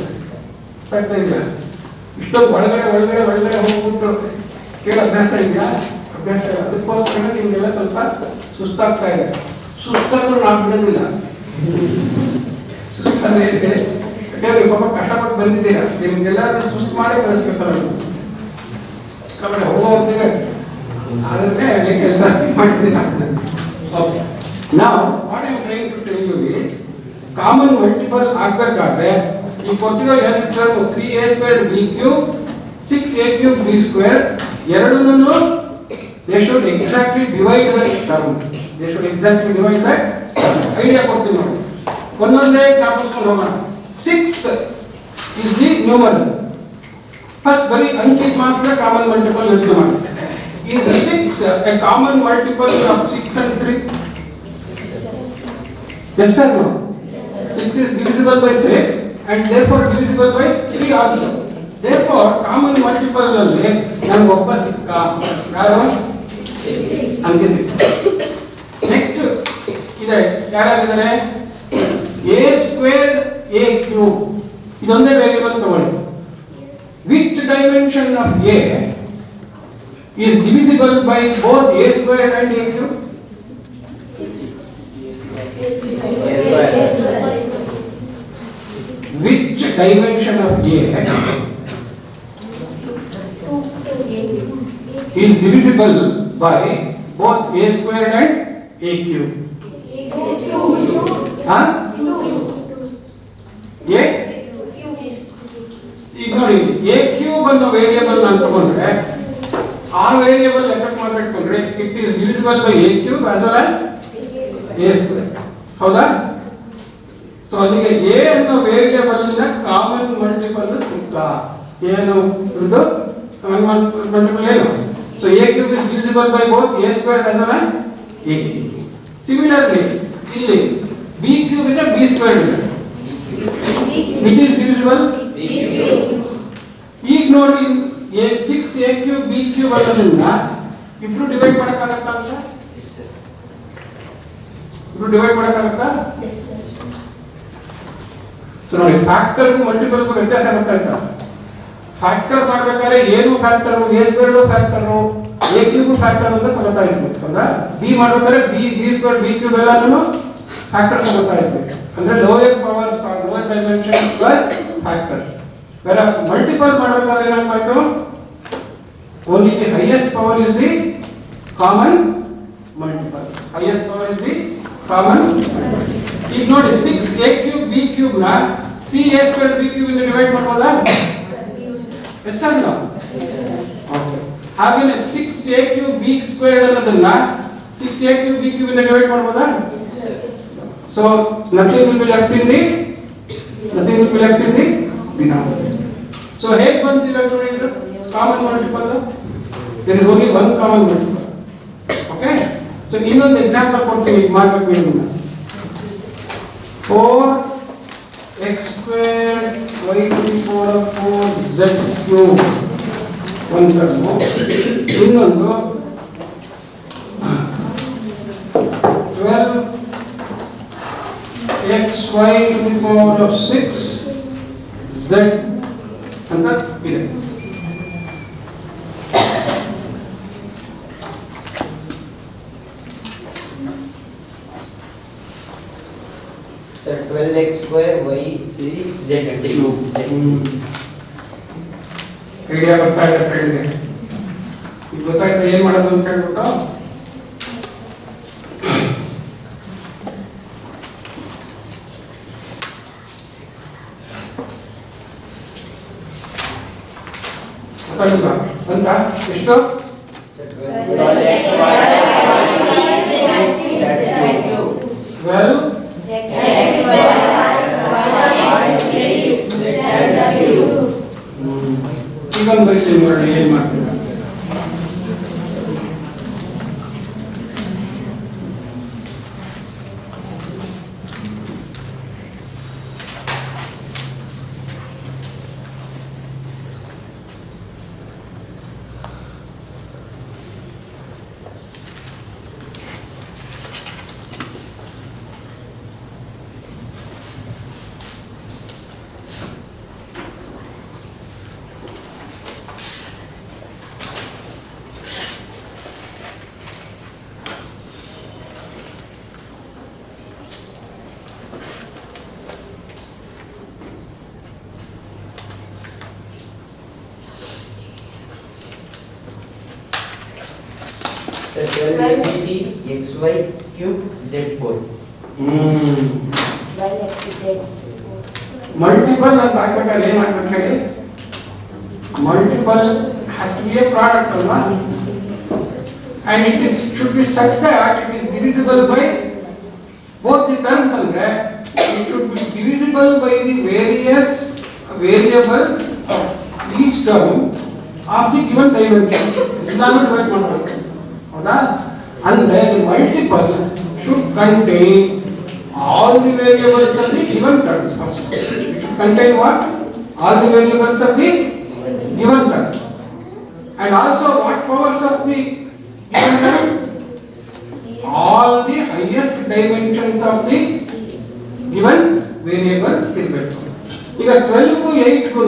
ಆಗ್ತಾ ಇದೆಯಾ? ಇಷ್ಟೊಂದು ಒಳಗಡೆ ಒಳಗಡೆ ಒಳಗಡೆ ಹೋಗ್ಬಿಟ್ಟು ಕೇಳ ಅಭ್ಯಾಸ ಇದೆಯಾ? ಅಭ್ಯಾಸ ಇಲ್ಲ. ಅದಕ್ಕೋಸ್ಕರ ನಿಮ್ಗೆಲ್ಲ ಸ್ವಲ್ಪ ಸುಸ್ತಾಗ್ತಾ ಇದೆ. ಸುಸ್ತಾದ್ರೂ ನಾವು ಬಿಡೋದಿಲ್ಲ. ಸುಸ್ತಾದ್ರೆ ಯಾಕಂದ್ರೆ ಪಾಪ ಕಷ್ಟಪಟ್ಟು ಬಂದಿದ್ದೀರಾ, ನಿಮ್ಗೆಲ್ಲ ಸುಸ್ತು ಮಾಡಿ ಕಳಿಸ್ಬೇಕಲ್ಲ. ಹೋಗೋ ಹೊತ್ತಿಗೆ ಆದ್ರೆ ಅಲ್ಲಿ ಕೆಲಸ ಮಾಡಿದ್ದೀರಾ. ಓಕೆ, ನಾವು what I am trying to tell you is common multiple ಆಗಬೇಕಾದ್ರೆ ಈ ಕೊಟ್ಟಿರೋ ಎರಡು term 3a² b³ 6a³ b² ಎರಡನ್ನೂ they should exactly divide the term. They should exactly divide that term. Idea ಕೊಡ್ತೀನಿ ನೋಡಿ, ಒಂದೊಂದೇ ಜ್ಞಾಪಿಸ್ಕೊಂಡು ಹೋಗೋಣ. 6 is the numeral. ಫಸ್ಟ್ ಬರೀ ಅಂಕಿ ಮಾತ್ರ ಕಾಮನ್ ಮಲ್ಟಿಪಲ್ ಯೋಚನೆ ಮಾಡಿ. Is 6 a common multiple of 6 and 3? Yes or no? 6 is divisible by 6 and therefore divisible by 3 also. Therefore common multiple ಅಲ್ಲಿ ನನಗೆ ಒಬ್ಬ ಸಿಕ್ಕ, ಯಾರು? ಅಂಕಿ ಸಿಕ್ಕ. ನೆಕ್ಸ್ಟ್ ಇದೆ, ಯಾರಾಗಿದ್ದಾರೆ? a² a³ ಇದೊಂದೇ ವೇರಿಯಬಲ್ ತಗೊಳ್ಳಿ. Which dimension of a is divisible by both a² and a³? Which dimension of a is divisible by both a² and a³? Huh? ಈಗ ನೋಡಿ, a³ ಅನ್ನೋ ವೇರಿಯಬಲ್ ನಾನು ತಗೊಂಡ್ರೆ ಆ ವೇರಿಯಬಲ್ ಲೆಕ್ಕ ಮಾಡ್ಕೊಂಡ್ರೆ it is divisible by a³ as well as a². ಹೌದಾ? So ಅಲ್ಲಿಗೆ a ಅನ್ನೋ ವೇರಿಯಬಲ್ ನ ಕಾಮನ್ ಮಲ್ಟಿಪಲ್ ಸಿಕ್ಕ. ಏನು ಇದು ಕಾಮನ್ ಮಲ್ಟಿಪಲ್ ಏನು? So a³ is divisible by both a² as well as a³. Similarly ಇಲ್ಲಿ b³ ಇದೆ b² ಇದೆ, which is divisible? ಈಗ ನೋಡಿ, 6a³ b³ ಅನ್ನೋದನ್ನ ಇಬ್ರು ಡಿವೈಡ್ ಮಾಡಕ್ಕಾಗತ್ತಾ ಅಂತ? ಇಬ್ರು ಡಿವೈಡ್ ಮಾಡಕ್ಕಾಗತ್ತಾ? ಸೊ ನೋಡಿ, ಫ್ಯಾಕ್ಟರ್ ಮಲ್ಟಿಪಲ್ ವ್ಯತ್ಯಾಸ ಗೊತ್ತಾಯ್ತಾ? ಫ್ಯಾಕ್ಟರ್ ಮಾಡ್ಬೇಕಾದ್ರೆ ಏನು factor, a² factor, a³ factor ಅಂತ ತಗೋತಾ ಇದ್ವಿ. ಹೌದಾ? ಬಿ ಮಾಡ್ಬೇಕಾದ್ರೆ b² b³ ಎಲ್ಲಾನು ಫ್ಯಾಕ್ಟರ್ ತಗೋತಾ ಇದ್ವಿ. ಅಂದ್ರೆ lower powers or lower dimension factors. ಬೇರೆ ಮಲ್ಟಿಪಲ್ ಮಾಡಬೇಕಾದ್ರೆ ಏನಾಗ್ತಾಯ್ತು? Only the highest power is the common multiple. Highest power is the common. ಈಗ ನೋಡಿ, 6a³ b³ ನ 3a² b³ ಇಂದ ಡಿವೈಡ್ ಮಾಡ್ಬೋದಾ? Yes or no? ಓಕೆ. ಹಾಗೇನೆ 6a³ b² ಅನ್ನೋದನ್ನ 6a³ b³ ಇಂದ ಡಿವೈಡ್ ಮಾಡ್ಬೋದಾ? So nothing will be left in the denominator. So ಹೇಗೆ ಬಂತಿಲ್ಲ ನೋಡಿ, ಇದು common multiple. there is only one common multiple. Okay, so ಇನ್ನೊಂದು ಎಕ್ಸಾಂಪಲ್ ಕೊಡ್ತೀನಿ, ಈಗ ಮಾಡಬೇಕು. ಇದನ್ನ 4x² y⁴ ಒಂದು ಟರ್ಮು, ಇನ್ನೊಂದು 12xy⁴ z ಅಂತ ಇದೆ. Sir, 12x² y6z ಅಂತ ಐಡಿಯಾ ಬರ್ತಾ ಇದೆ ಫ್ರೆಂಡ್ಗೆ? ಈಗ ಗೊತ್ತಾಯ್ತು ಏನ್ ಮಾಡೋದು ಅಂತ ಹೇಳ್ಬಿಟ್ಟು. ಅಂತ ಎಷ್ಟು? 12 ಈಗ ಬರ್ತೀನಿ ನೋಡಿ ಏನ್ ಮಾಡ್ತೀರಾ. xy cube z4. Y x z. Multiple ಅಂತ ಹಾಕ್ಬೇಕಾದ್ರೆ ಏನ್ ಮಾಡ್ಬೇಕು ಹೇಳಿ? Multiple has to be a product ಅಲ್ವಾ? And it is should be such that it is divisible by both the terms ಅಂದ್ರೆ it should be divisible by the various variables of each term of the given dimension. ಎಲ್ಲಾನು divide ಮಾಡಬೇಕು. ಹೌದಾ? ಅಂದ್ರೆ the multiple should contain all the variables of the given terms first. It should contain what? All the variables of the given term. And also what powers of the given term? All the highest dimensions of the given variables ಇರಬೇಕು. ಈಗ 12 ಗೂ 8 ಗೂ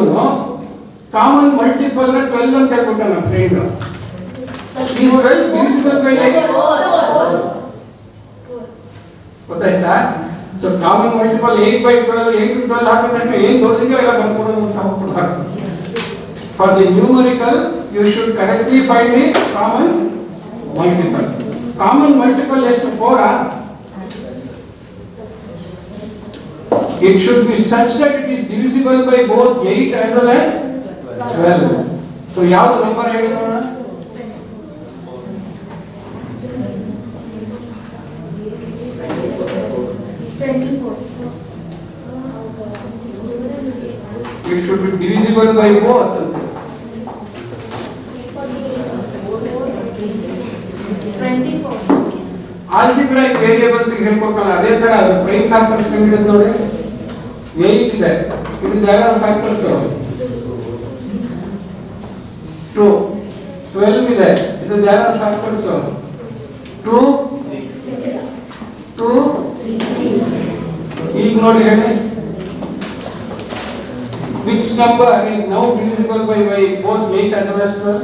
common multiple ನ 12 ಅಂತ ಹೇಳ್ಬಿಟ್ಟ ನಮ್ಮ friend. ಈ 12 divisible by 8 ಗೊತ್ತಾಯ್ತಾ? So common multiple 8 by 12 8 to 12 ಹಾಕಿದ್ರೆ ಏನು ದೊಡ್ಡದಿದೆಯೋ ಎಲ್ಲ ಬರ್ಕೊಡೋದು ಅಂತ ಹೋಗ್ಬಿಡ್ತಾರೆ. For the numerical, you should correctly find the common multiple. Common multiple is to 4. It should be such that it is divisible by both 8 as well as 12. So, ಯಾವ number ಹೇಳಿ ನೋಡೋಣ? It should be divisible by both. Algebraic variables ಗೆ ಹೇಳ್ಕೊಡ್ತಾನೆ ಅದೇ ತರ ಅದು prime factors ಕಂಡಿಡಿದ್ ನೋಡಿ 8 ಇದೆ ಇದು ಯಾವ ಫ್ಯಾಕ್ಟರ್ಸ್ 2 12 ಇದೆ ಇದು ಯಾವ ಫ್ಯಾಕ್ಟರ್ಸ್ 2 2 ಈಗ ನೋಡಿ ಹೇಳಿ which number is now divisible by both 8 as well as 12?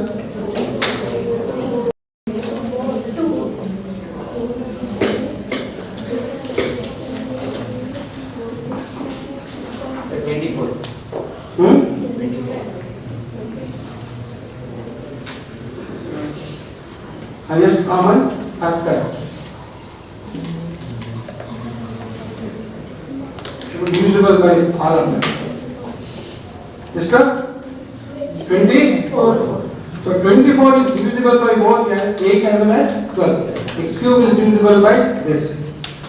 24. 24. Highest common factor. Should be divisible by all of them. Mister? 24. So 24 is divisible by both 8 as well as 12. X cube is divisible by this.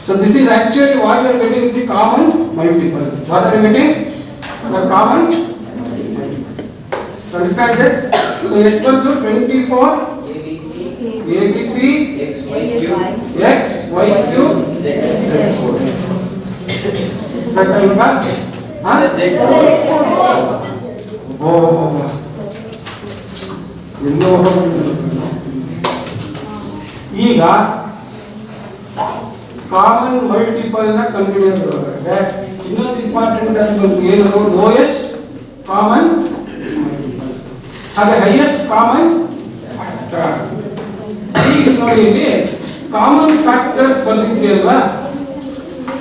So this is actually what we are getting is the common multiple. What are we getting? The common multiple. So understand this? So x equals to 24 ABC xy cube x y cube z4. ಸರಿನಾ? ಹಾ? ಓ ಇನ್ನೂ ಈಗ common multiple ನ ಕಂಡುಹಿಡಿಯೋದ್ರೊಳಗೆ ಇನ್ನೊಂದು important ಅಂತ ಏನು lowest common ಹಾಗೆ highest common factor. ಈಗ ನೋಡಿ ಇಲ್ಲಿ ಕಾಮನ್ ಫ್ಯಾಕ್ಟರ್ಸ್ ಬಂದಿದ್ವಿ ಅಲ್ವಾ?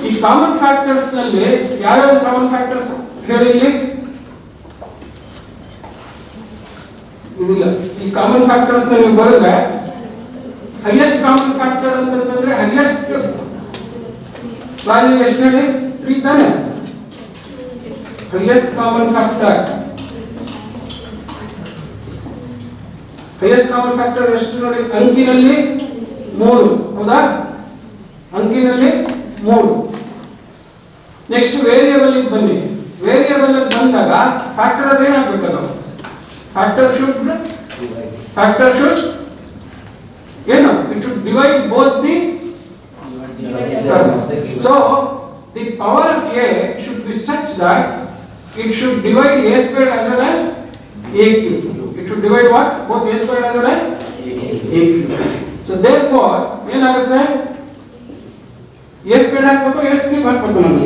ಈ ಕಾಮನ್ ಫ್ಯಾಕ್ಟರ್ಸ್ ನಲ್ಲಿ ಯಾವ್ಯಾವ ಕಾಮನ್ ಫ್ಯಾಕ್ಟರ್ಸ್ ಹೇಳಿ ಇಲ್ಲಿ ಇದಿಲ್ಲ. ಈ ಕಾಮನ್ ಫ್ಯಾಕ್ಟರ್ಸ್ ನೀವು ಬರೆದ್ರೆ ಹೈಯೆಸ್ಟ್ ಕಾಮನ್ ಫ್ಯಾಕ್ಟರ್ ಅಂತಂದ್ರೆ ಹೈಯೆಸ್ಟ್ ವ್ಯಾಲ್ಯೂ ಎಷ್ಟು ಹೇಳಿ 3 ತಾನೆ. ಹೈಯೆಸ್ಟ್ ಕಾಮನ್ ಫ್ಯಾಕ್ಟರ್ ಎಷ್ಟು ನೋಡಿ? ಅಂಕಿನಲ್ಲಿ 3 ಹೌದಾ? ಅಂಕಿನಲ್ಲಿ 3. ನೆಕ್ಸ್ಟ್ ವೇರಿಯಬಲ್ ಗೆ ಬನ್ನಿ. ವೇರಿಯಬಲ್ ಬಂದಾಗ ಫ್ಯಾಕ್ಟರ್ ಅದು ಏನಾಗಬೇಕು? ಅದು ಫ್ಯಾಕ್ಟರ್ ಶುಡ್ ಏನು? It should divide both the terms. So the power of a should be such that it should divide a squared as well as a cube. It should divide what? Both a squared as well as a cube. So therefore ಏನಾಗುತ್ತೆ? a squared ಹಾಕಬೇಕು, a cube ಹಾಕಬೇಕು. ನಾವು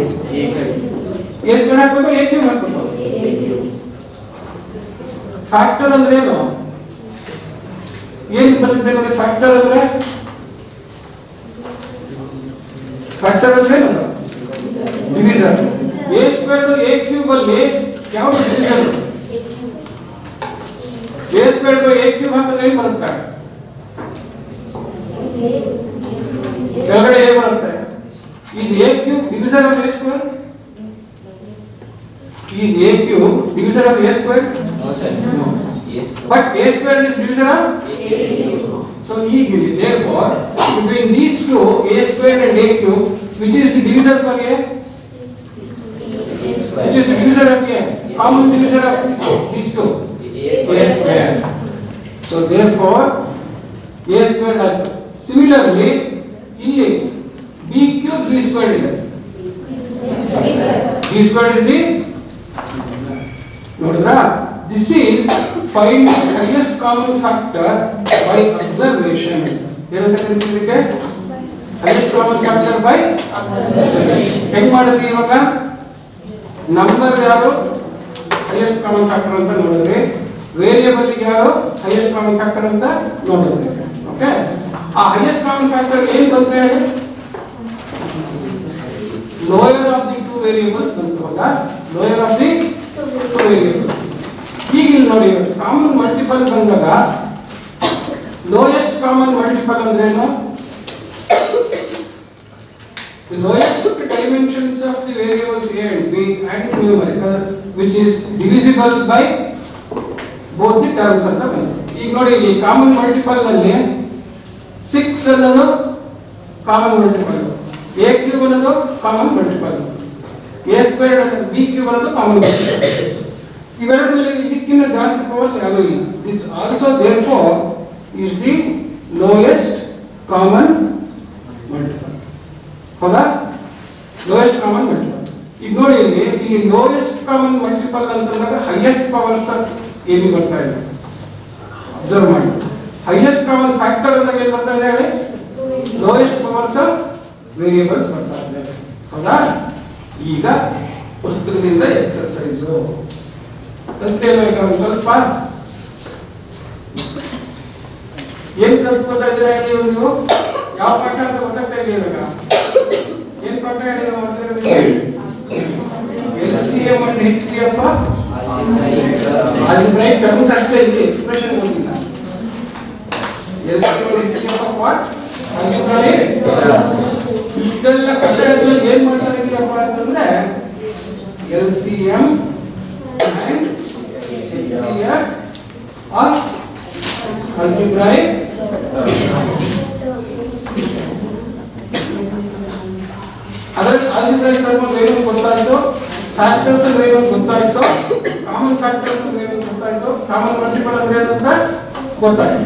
a squared ಹಾಕಬೇಕು, a cube ಹಾಕಬೇಕು. Factor ಅಂದ್ರೆ ಏನು ಬಂದಿದೆ ನೋಡಿ? ಫ್ಯಾಕ್ಟರ್ ಅಂದ್ರೆ ಏನು? Division. a squared to a cube ಅಲ್ಲಿ ಯಾವ division? a squared to a cube ಹಾಕಿದ್ರೆ ಏನು ಬರುತ್ತೆ? ಕೆಳಗಡೆ A ಬರುತ್ತೆ. Is A cube divisor of A square? Is A cube divisor of A square? No, sir. No. Yes. But A square is divisor of? So therefore, between these two, A square and A cube, which is the divisor for A? Which is the divisor of A? Common divisor of these two? A square. So therefore, A square like similarly, ಇಲ್ಲಿ B cube B square ಇದೆ. B square is the ನೋಡಿದ್ರಾ? This is find highest common factor by observation. ಏನಂತ ಕರೀತಿದ್ದಕ್ಕೆ? highest common factor by observation. ಹೆಂಗ್ ಮಾಡಿದ್ರಿ ಇವಾಗ? Number ಯಾರು highest common factor ಅಂತ ನೋಡಿದ್ರಿ, ವೇರಿಯಬಲ್ ಯಾರು highest common factor ಅಂತ ನೋಡಿದ್ರಿ. ಓಕೆ, ಆ highest common factor ಏನು ಅಂತ ಹೇಳಿ lower of the two variables ಬಂತು ಅಲ್ಲ, lower of the two variables. ಈಗ ಇಲ್ಲಿ ನೋಡಿ ಕಾಮನ್ ಮಲ್ಟಿಪಲ್ ಬಂದಾಗ ಲೋಯೆಸ್ಟ್ ಕಾಮನ್ ಮಲ್ಟಿಪಲ್ ಅಂದ್ರೆ ಏನು? The lowest dimensions of the variables A and B and the numerical which is divisible by both the terms ಅಂತ ಬಂತು. ಈಗ ನೋಡಿ ಇಲ್ಲಿ ಕಾಮನ್ ಮಲ್ಟಿಪಲ್ ನಲ್ಲಿ 6 ಅನ್ನೋದು ಕಾಮನ್ ಮಲ್ಟಿಪಲ್, A ಕ್ಯೂಬ್ ಅನ್ನೋದು ಕಾಮನ್ ಮಲ್ಟಿಪಲ್, A ಸ್ಕ್ವೇರ್ಡ್ ಅನ್ನೋದು B ಕ್ಯೂಬ್ ಅನ್ನೋದು ಕಾಮನ್ ಮಲ್ಟಿಪಲ್. ಇವೆರಡರಲ್ಲಿ ಇದಕ್ಕಿಂತ ಜಾಸ್ತಿ ಪವರ್ಸ್ ಯಾವುದು ಇಲ್ಲ. This also therefore is the lowest common multiple. ಹೌದಾ? Lowest common multiple. ಈಗ ನೋಡಿ ಇಲ್ಲಿ ಲೋಯೆಸ್ಟ್ ಕಾಮನ್ ಮಲ್ಟಿಪಲ್ ಅಂತಂದಾಗ ಹೈಯೆಸ್ಟ್ ಪವರ್ಸ್ ಏನು ಬರ್ತಾ ಇದೆ ಅಬ್ಸರ್ವ್ ಮಾಡಿ. ಹೈಯೆಸ್ಟ್ ಕಾಮನ್ ಫ್ಯಾಕ್ಟರ್ ಅಂದಾಗ ಏನು ಬರ್ತಾ ಇದೆ ಹೇಳಿ? ಲೋಯೆಸ್ಟ್ ಪವರ್ಸ್ ಆಫ್ ವೇರಿಯೇಬಲ್ಸ್ ಬರ್ತಾ ಇದೆ. ಹೌದಾ? ಈಗ ಪುಸ್ತಕದಿಂದ ಎಕ್ಸರ್ಸೈಸು ಕಲ್ತಿಲ್ಲ. ಈಗ ಒಂದು ಸ್ವಲ್ಪ ಏನ್ ಕಲ್ತ್ಕೊತಾ ಇದ್ದೀರಾ ನೀವು? ಯಾವ ಪಾಠ ಅಂತ ಗೊತ್ತಾಗ್ತಾ ಇದೆಯಾ ಇವಾಗ? ಏನ್ ಪಾಠ ನೀವು ಮಾಡ್ತಾ ಇರೋದು? LCM and HCF algebraic terms ಅಷ್ಟೇ ಇಲ್ಲಿ ಎಕ್ಸ್ಪ್ರೆಷನ್ ಗೊತ್ತಿಲ್ಲ. LCM and HCF of what? algebraic. ಇದೆಲ್ಲ ಕಟ್ಟಡದಲ್ಲಿ ಏನ್ ಮಾಡ್ತಾ ಇದೀಯಪ್ಪ ಅಂತಂದ್ರೆ LCM and HCF of algebraic. ಅದರಲ್ಲಿ algebraic term ಏನು ಗೊತ್ತಾಯ್ತು, ಫ್ಯಾಕ್ಟರ್ಸ್ ಏನು ಗೊತ್ತಾಯ್ತು, ಕಾಮನ್ ಫ್ಯಾಕ್ಟರ್ಸ್ ಏನು ಗೊತ್ತಾಯ್ತು, ಕಾಮನ್ ಮಲ್ಟಿಪಲ್ ಅಂದ್ರೆ ಏನು ಅಂತ ಗೊತ್ತಾಯ್ತು.